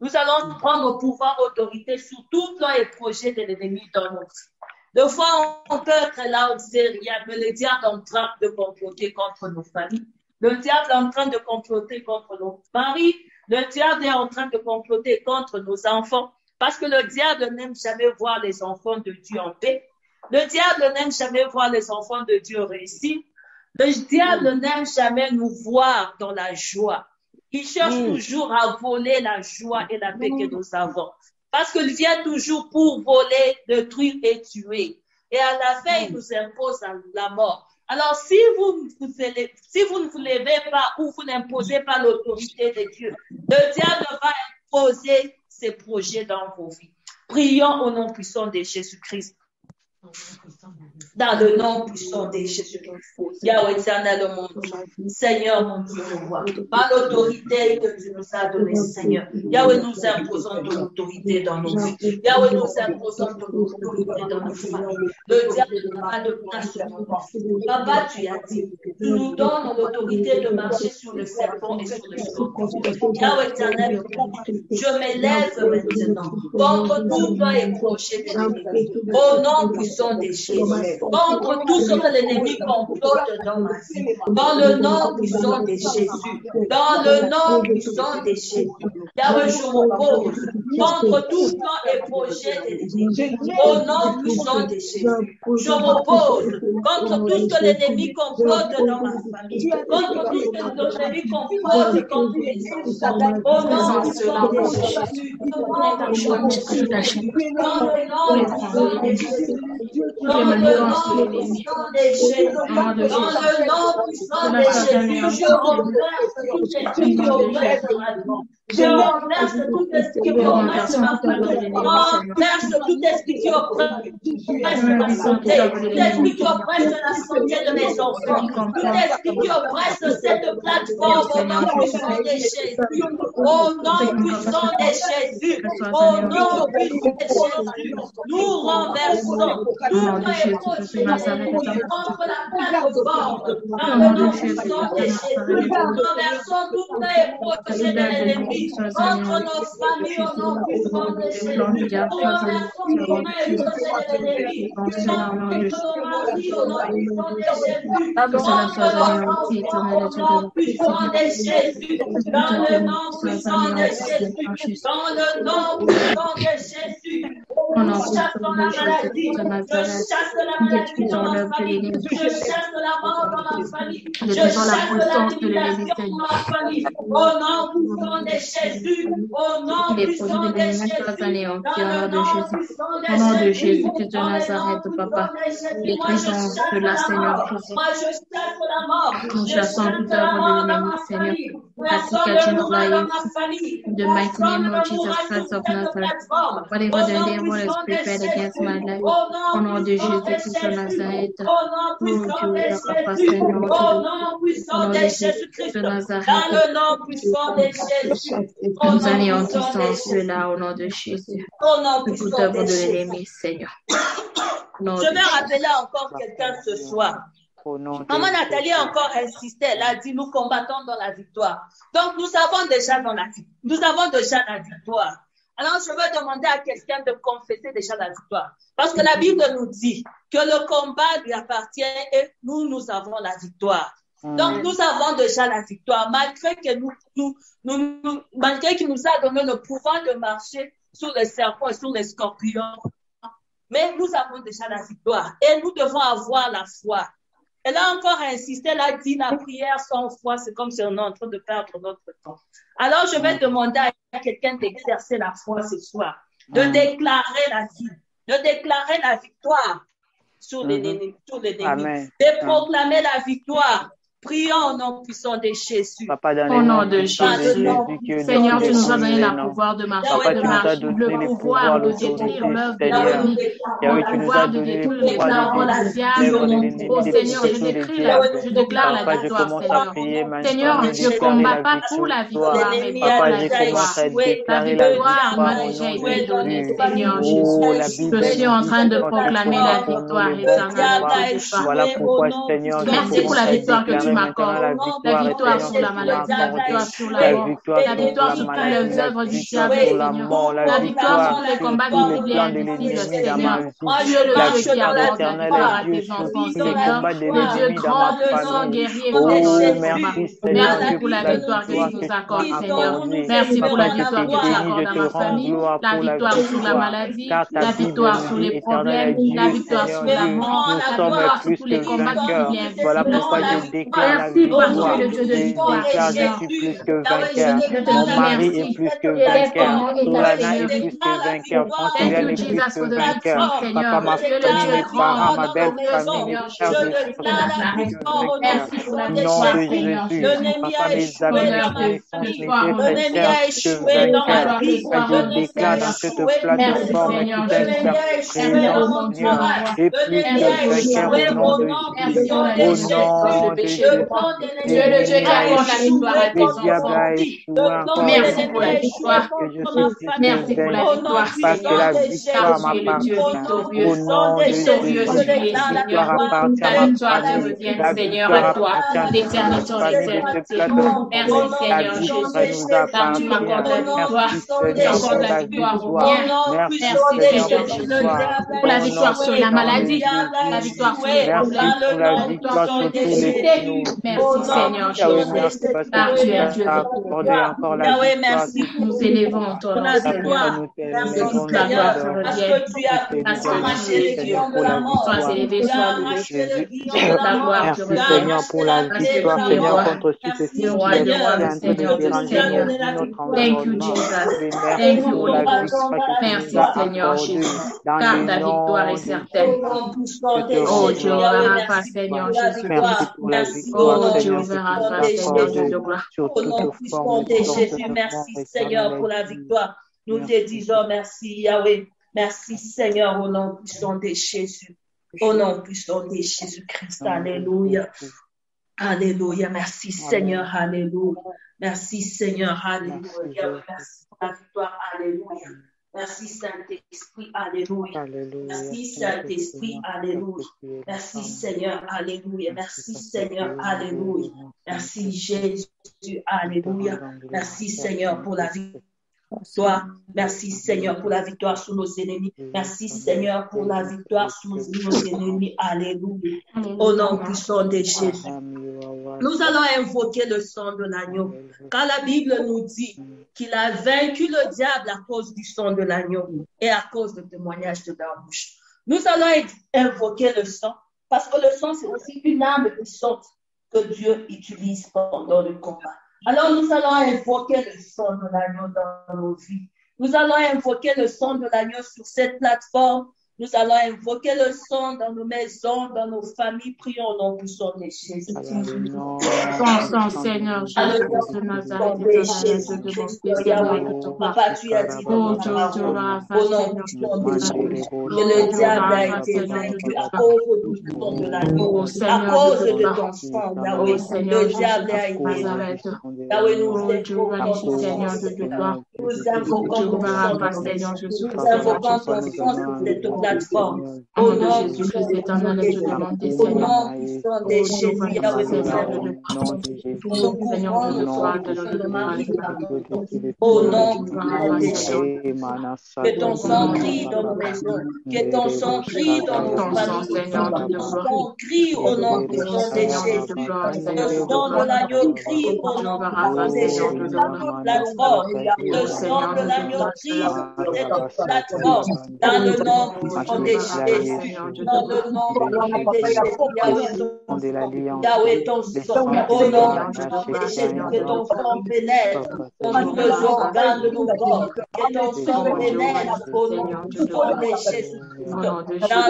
Nous allons prendre pouvoir, autorité sur tout plan et projet de l'ennemi dans notre vie. Des fois, on peut être là, on ne sait rien, mais le diable est en train de comploter contre nos familles. Le diable est en train de comploter contre nos maris. Le diable est en train de comploter contre nos enfants. Parce que le diable n'aime jamais voir les enfants de Dieu en paix. Le diable n'aime jamais voir les enfants de Dieu réussir. Le diable n'aime jamais nous voir dans la joie. Il cherche toujours à voler la joie et la paix que nous avons. Parce qu'il vient toujours pour voler, détruire et tuer. Et à la fin, il nous impose la mort. Alors, si vous ne vous levez pas ou vous n'imposez pas l'autorité de Dieu, le diable va imposer ses projets dans vos vies. Prions au nom puissant de Jésus-Christ. Dans le nom puissant de Jésus-Christ. Yahweh éternel, mon Dieu. Seigneur, mon Dieu, nous voit. Par l'autorité que tu nous as donnée, Seigneur. Yahweh, nous imposons ton autorité dans nos vies. Yahweh, nous imposons ton autorité dans nos familles. Le diable n'a pas de place sur nous. Papa, tu as dit, tu nous donnes l'autorité de marcher sur le serpent et sur le scorpion. Yahweh éternel, je m'élève maintenant contre tout plan et projet de l'ennemi. Au nom puissant de Jésus. Contre tout ce que l'ennemi complote dans ma vie. Dans le nom puissant de Jésus. Dans le nom puissant de Jésus. Yahweh, je m'oppose contre tout plan et projet de l'ennemi. Au nom puissant de Jésus. Je m'oppose contre tout ce que l'ennemi complote dans ma famille. Contre tout ce que l'ennemi complote contre mes enfants. Au nom puissant de Jésus. Dans le nom puissant de Jésus. dans le nom puissant de Jésus, dans le nom puissant de Jésus, je renverse tout esprit qui oppresse ma vie. Je renverse tout esprit qui oppresse ma famille. Renverse tout esprit qui oppresse ma santé. Tout esprit qui oppresse la santé de mes enfants. Tout esprit qui oppresse cette plateforme au nom puissant de Jésus. Au nom puissant de Jésus. Au nom puissant de Jésus. Nous renversons toute époque contre la plateforme. Dans le nom puissant de Jésus. Nous renversons toute époque de l'ennemi. Entre nos familles, au nom puissant de Jésus. Nous renversons toute époque de l'ennemi. Contre nos maris, au nom puissant de Jésus. Au nom puissant de Jésus. Dans le nom puissant de Jésus. Dans le nom puissant de Jésus. Nous chassons la maladie. Je chasse la maladie dans ma famille. Je chasse la mort dans ma famille. Je chasse la mutilation dans ma famille. Au nom puissant de Jésus. Au nom puissant de Jésus. Au nom de Jésus, Christ de Nazareth, Papa. Détruisons cela, Seigneur Jésus. Moi, je chasse la mort. Nous chassons toute œuvre de l'ennemi, Seigneur. The mighty name of Jesus Christ of Nazareth. Whatever the devil is prepared against my life, au nom de Jésus Christ de Nazareth, au nom puissant de Jésus-Christ de Nazareth, dans le nom puissant de Jésus, nous anéantissons cela au nom de Jésus. Au nom toute puissant œuvre de de Jésus. l'ennemi, Seigneur. Je vais rappeler encore quelqu'un ce soir. Maman Nathalie a encore insisté, elle a dit, nous combattons dans la victoire. Donc, nous avons déjà la victoire. Alors, je veux demander à quelqu'un de confesser déjà la victoire. Parce que la Bible nous dit que le combat lui appartient et nous avons la victoire. Donc, nous avons déjà la victoire, malgré qu'il nous a donné le pouvoir de marcher sur les serpents et sur les scorpions. Mais nous avons déjà la victoire et nous devons avoir la foi. Elle a encore insisté, elle a dit, la prière sans foi, c'est comme si on est en train de perdre notre temps. Alors, je vais demander à quelqu'un d'exercer la foi ce soir, de déclarer la vie, de déclarer la victoire sur l'ennemi, de proclamer la victoire. Prions au nom puissant de Jésus. Au nom de Jésus. Seigneur, tu nous as donné le pouvoir de marcher, le pouvoir de détruire l'œuvre de l'ennemi, le pouvoir de détruire les plans du diable. Oh Seigneur, je déclare la victoire, Seigneur. Seigneur, je ne combats pas pour la victoire, mais pour la victoire. La victoire m'a déjà été donnée, Seigneur Jésus. Je suis en train de proclamer la victoire éternelle. Voilà pourquoi, Seigneur, merci pour la victoire que tu m'accordes. La victoire sur la maladie, la victoire sur la mort, la victoire sur toutes les œuvres du diable, Seigneur. La victoire sur les combats visibles et invisibles, Seigneur. Dieu le Dieu qui apporte la victoire à tes enfants, Seigneur. Le Dieu grand, puissant, guerrier, merci pour la victoire que tu nous accordes, Seigneur. Merci pour la victoire que tu accordes à ma famille, la victoire sur la maladie, la victoire sur les problèmes, la victoire sur la mort, la victoire sur tous les combats visibles et invisibles. Voilà pourquoi je déclare la victoire. Je suis plus que vainqueur. Mon mari est plus que vainqueur. Solana est plus que vainqueur. Francilienne est plus que vainqueur. Papa, ma famille, mes parents, ma belle famille, mes frères et sœurs, nom de Jésus. Papa, mes amis, mes connaissances, mes frères et sœurs, je déclare dans cette plateforme tout un Seigneur et plus que vainqueur au nom de Jésus. Au nom de Jésus. Dieu le Dieu qui apporte la victoire à tes enfants. Merci pour la victoire. Merci pour la victoire, parce que la victoire m'appartient. Au nom de Jésus, la victoire appartient à ma famille. La Seigneur, à toi, l'éternité en éternité. Merci, Seigneur Jésus, car tu m'accordes la victoire. Tu accordes la victoire au bien. Merci, Seigneur Jésus, pour la victoire sur la maladie, la victoire sur les problèmes, la victoire sur les difficultés, Merci Seigneur Jésus, car tu es Dieu de Yahweh, merci. Nous élevons ton nom, Seigneur. Merci Toute la gloire te parce revient. que tu as arraché le lion de la mort. Sois élevé, Tu as sois arraché le loué. lion de la mort. Merci Seigneur pour la victoire, Seigneur, contre ce système qui est en train de déranger notre environnement. Thank you, Holy Ghost. Merci Seigneur Jésus, car ta victoire est certaine. Oh Dieu, on verra pas Seigneur Jésus. Oh Dieu, on verra pas Seigneur Dieu de gloire. Au nom puissant de Jésus, merci Seigneur pour la victoire. Nous te disons merci Yahweh. Merci Seigneur au nom puissant de Jésus. Au nom puissant de Jésus-Christ. Alléluia. Alléluia. Merci Seigneur. Alléluia. Merci Seigneur. Alléluia. Merci pour la victoire. Alléluia. Merci Saint-Esprit. Alléluia. Merci Saint-Esprit. Alléluia. Merci Seigneur. Alléluia. Merci Seigneur. Alléluia. Merci Jésus. Alléluia. Merci Seigneur pour la victoire. Merci Seigneur pour la victoire sur nos ennemis. Merci Seigneur pour la victoire sur nos ennemis. Alléluia. Au nom puissant de Jésus. Nous allons invoquer le sang de l'agneau. Car la Bible nous dit qu'il a vaincu le diable à cause du sang de l'agneau et à cause du témoignage de leur bouche. Nous allons invoquer le sang parce que le sang, c'est aussi une arme puissante que Dieu utilise pendant le combat. Alors, nous allons invoquer le sang de l'agneau dans nos vies. Nous allons invoquer le sang de l'agneau sur cette plateforme. Nous allons invoquer le sang dans nos maisons, dans nos familles. Prions au nom puissant de Jésus. Ton sang, Seigneur Jésus de Nazareth, Papa, tu as dit au nom puissant de Jésus que le diable a été vaincu à cause du sang de l'agneau, à cause de ton sang, Yahweh. Le diable a été vaincu. Yahweh, nous invoquons ton sang sur cette plateforme. Au nom de Jésus éternel, je demande des Seigneurs. Au nom de Jésus, Yahweh, nous couvrons le soir de notre mari. Au nom de Jésus, que ton sang crie dans nos maisons, que ton sang crie dans nos familles, que ton sang crie au nom de Jésus. Le sang de l'agneau crie au nom de Jésus. Le sang de l'agneau crie sur cette plateforme. Dans le nom de Jésus, dans le nom de Jésus, Yahweh, ton sang, au nom de Jésus, que ton sang pénètre dans nos organes de nos corps, que ton sang pénètre au nom de Jésus, dans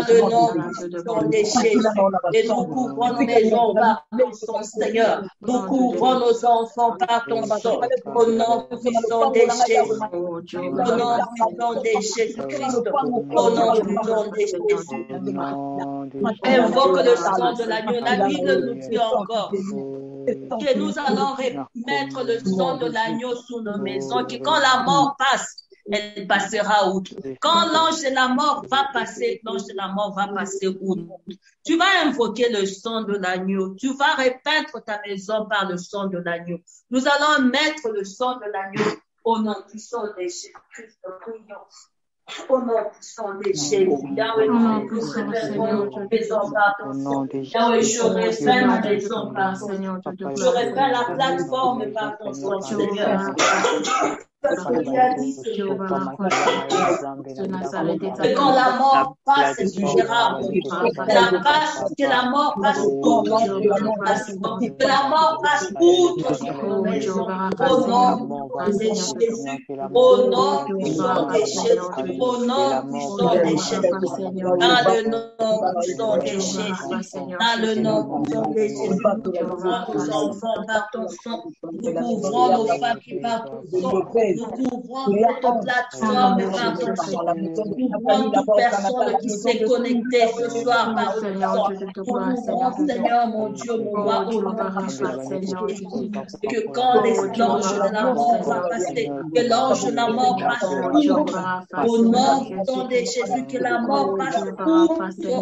le nom de Jésus, et nous couvrons nos maisons par ton sang, Seigneur, nous couvrons nos enfants par ton sang, au nom puissant de Jésus, au nom puissant de Jésus-Christ, au nom puissant de Jésus. Invoque le sang de l'agneau. La Bible nous dit encore que nous allons mettre le sang de l'agneau sur nos maisons, que quand la mort passe, elle passera outre. Quand l'ange de la mort va passer, l'ange de la mort va passer outre. Tu vas invoquer le sang de l'agneau. Tu vas repeindre ta maison par le sang de l'agneau. Nous allons mettre le sang de l'agneau au nom puissant de Jésus-Christ. Au nom puissant de Jésus, Yahweh, nous reprenons nos maisons par ton sang. Yahweh, je repeins ma maison par ton sang. Je repeins la plateforme par ton sang, Seigneur. Parce que tu as dit, Seigneur, que quand la mort passe, elle jugera. Que la mort passe outre sur nos maisons. Que la mort passe outre sur nos maisons. Au nom de Jésus. Au nom puissant de Jésus. Au nom puissant de Jésus. Dans le nom puissant de Jésus. Dans le nom puissant de Jésus. Nous couvrons nos enfants par ton sang. Nous couvrons nos familles par ton sang. Nous couvrons cette plateforme par ton sang. Nous couvrons toute personne qui s'est connectée ce soir par ton sang. Nous couvrons, Seigneur, mon Dieu, mon roi, au nom de Jésus. Que quand l'ange de la mort va passer, que l'ange de la mort passe au nom puissant de Jésus, que la mort passe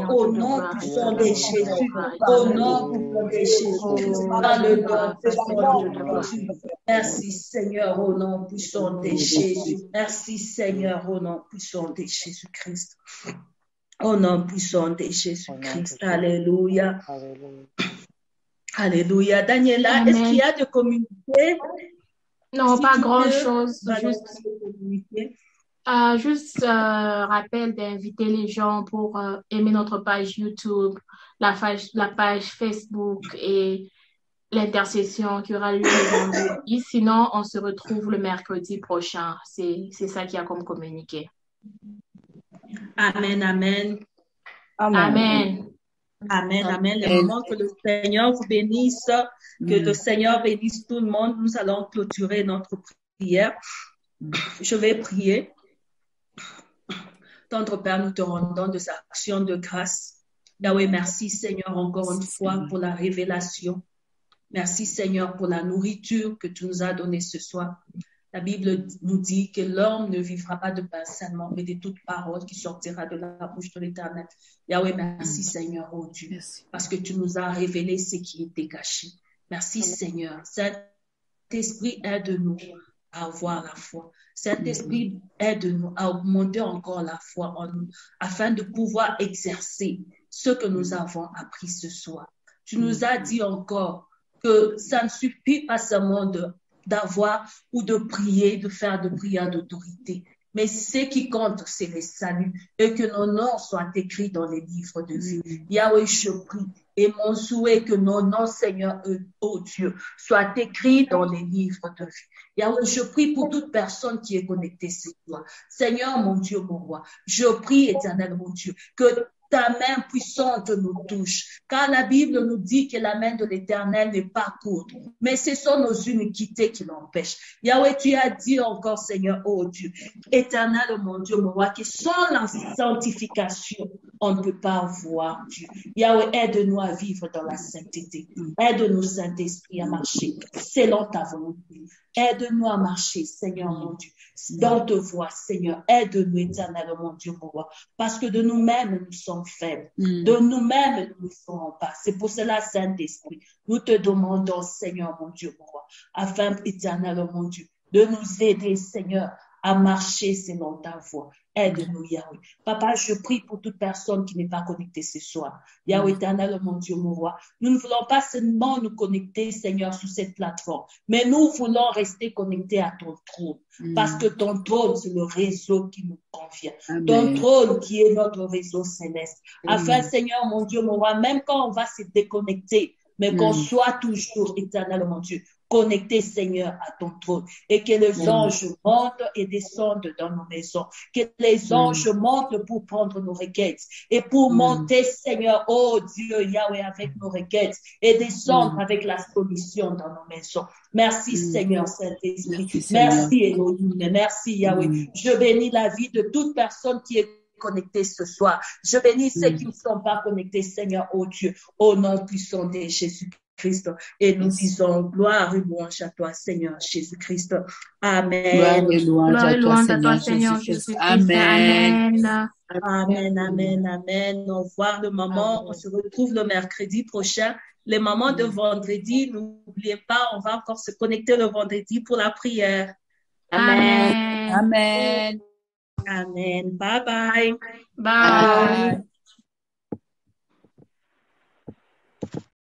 au nom puissant de Jésus, au nom puissant de Jésus, dans le nom puissant de Jésus. Merci Seigneur, au nom puissant de Jésus. Merci Seigneur, au nom puissant de Jésus-Christ. Au nom puissant de Jésus-Christ. Alléluia. Alléluia. Daniela, est-ce qu'il y a de communiquer? Non, pas grand-chose. Juste rappel d'inviter les gens pour aimer notre page YouTube, la page Facebook et l'intercession qui aura lieu le vendredi. Sinon, on se retrouve le mercredi prochain. C'est ça qu'il y a comme communiqué. Amen, amen. Amen. Amen, amen. Le moment que le Seigneur vous bénisse, que le Seigneur bénisse tout le monde, nous allons clôturer notre prière. Je vais prier. Tendre Père, nous te rendons des actions de grâce. Yahweh, merci Seigneur encore une fois pour la révélation. Merci Seigneur pour la nourriture que tu nous as donnée ce soir. La Bible nous dit que l'homme ne vivra pas de pain seulement, mais de toute parole qui sortira de la bouche de l'Éternel. Yahweh, merci Seigneur, oh Dieu, parce que tu nous as révélé ce qui était caché. Merci Seigneur. Saint-Esprit, aide-nous à avoir la foi. Saint-Esprit, aide-nous à augmenter encore la foi en nous, afin de pouvoir exercer ce que nous avons appris ce soir. Tu nous as dit encore que ça ne suffit pas seulement d'avoir ou de prier, de faire de prières d'autorité. Mais ce qui compte, c'est le salut et que nos noms soient écrits dans les livres de vie. Yahweh, je prie et mon souhait que nos noms, Seigneur, oh Dieu, soient écrits dans les livres de vie. Yahweh, je prie pour toute personne qui est connectée ce soir. Seigneur, mon Dieu, mon roi, je prie, Éternel, mon Dieu, que ta main puissante nous touche, car la Bible nous dit que la main de l'Éternel n'est pas courte, mais ce sont nos iniquités qui l'empêchent. Yahweh, tu as dit encore, Seigneur, oh Dieu, Éternel, mon Dieu, mon roi, que sans la sanctification, on ne peut pas voir Dieu. Yahweh, aide-nous à vivre dans la sainteté. Aide-nous, Saint-Esprit, à marcher selon ta volonté. Aide-nous à marcher, Seigneur, mon Dieu, dans te voie, Seigneur. Aide-nous, Éternel, mon Dieu, mon roi, parce que de nous-mêmes, nous sommes faibles. De nous-mêmes, nous ne ferons pas. C'est pour cela, Saint-Esprit, nous te demandons, Seigneur, mon Dieu, mon roi, afin, Éternel, mon Dieu, de nous aider, Seigneur, à marcher selon ta voie. Aide-nous, Yahweh. Papa, je prie pour toute personne qui n'est pas connectée ce soir. Yahweh, Éternel, mon Dieu, mon roi. Nous ne voulons pas seulement nous connecter, Seigneur, sur cette plateforme, mais nous voulons rester connectés à ton trône. Parce que ton trône, c'est le réseau qui nous convient. Amen. Ton trône qui est notre réseau céleste. Afin, Seigneur, mon Dieu, mon roi, même quand on va se déconnecter, mais qu'on soit toujours, Éternel, mon Dieu, connecté, Seigneur, à ton trône, et que les anges montent et descendent dans nos maisons, que les anges montent pour prendre nos requêtes et pour monter, Seigneur, oh Dieu, Yahweh, avec nos requêtes et descendre avec la solution dans nos maisons. Merci, Seigneur, Saint-Esprit. Merci, Elohim. Merci, Yahweh. Je bénis la vie de toute personne qui est connectés ce soir. Je bénis ceux qui ne sont pas connectés, Seigneur, oh Dieu, au nom puissant de Jésus-Christ. Et nous disons gloire et louange à toi, Seigneur Jésus-Christ. Amen. Gloire et louange à toi, Seigneur Jésus-Christ. Amen. Amen, amen, amen. Au revoir le moment. On se retrouve le mercredi prochain. Les moments de vendredi, n'oubliez pas, on va encore se connecter le vendredi pour la prière. Amen. Amen. Amen. Bye bye. Bye.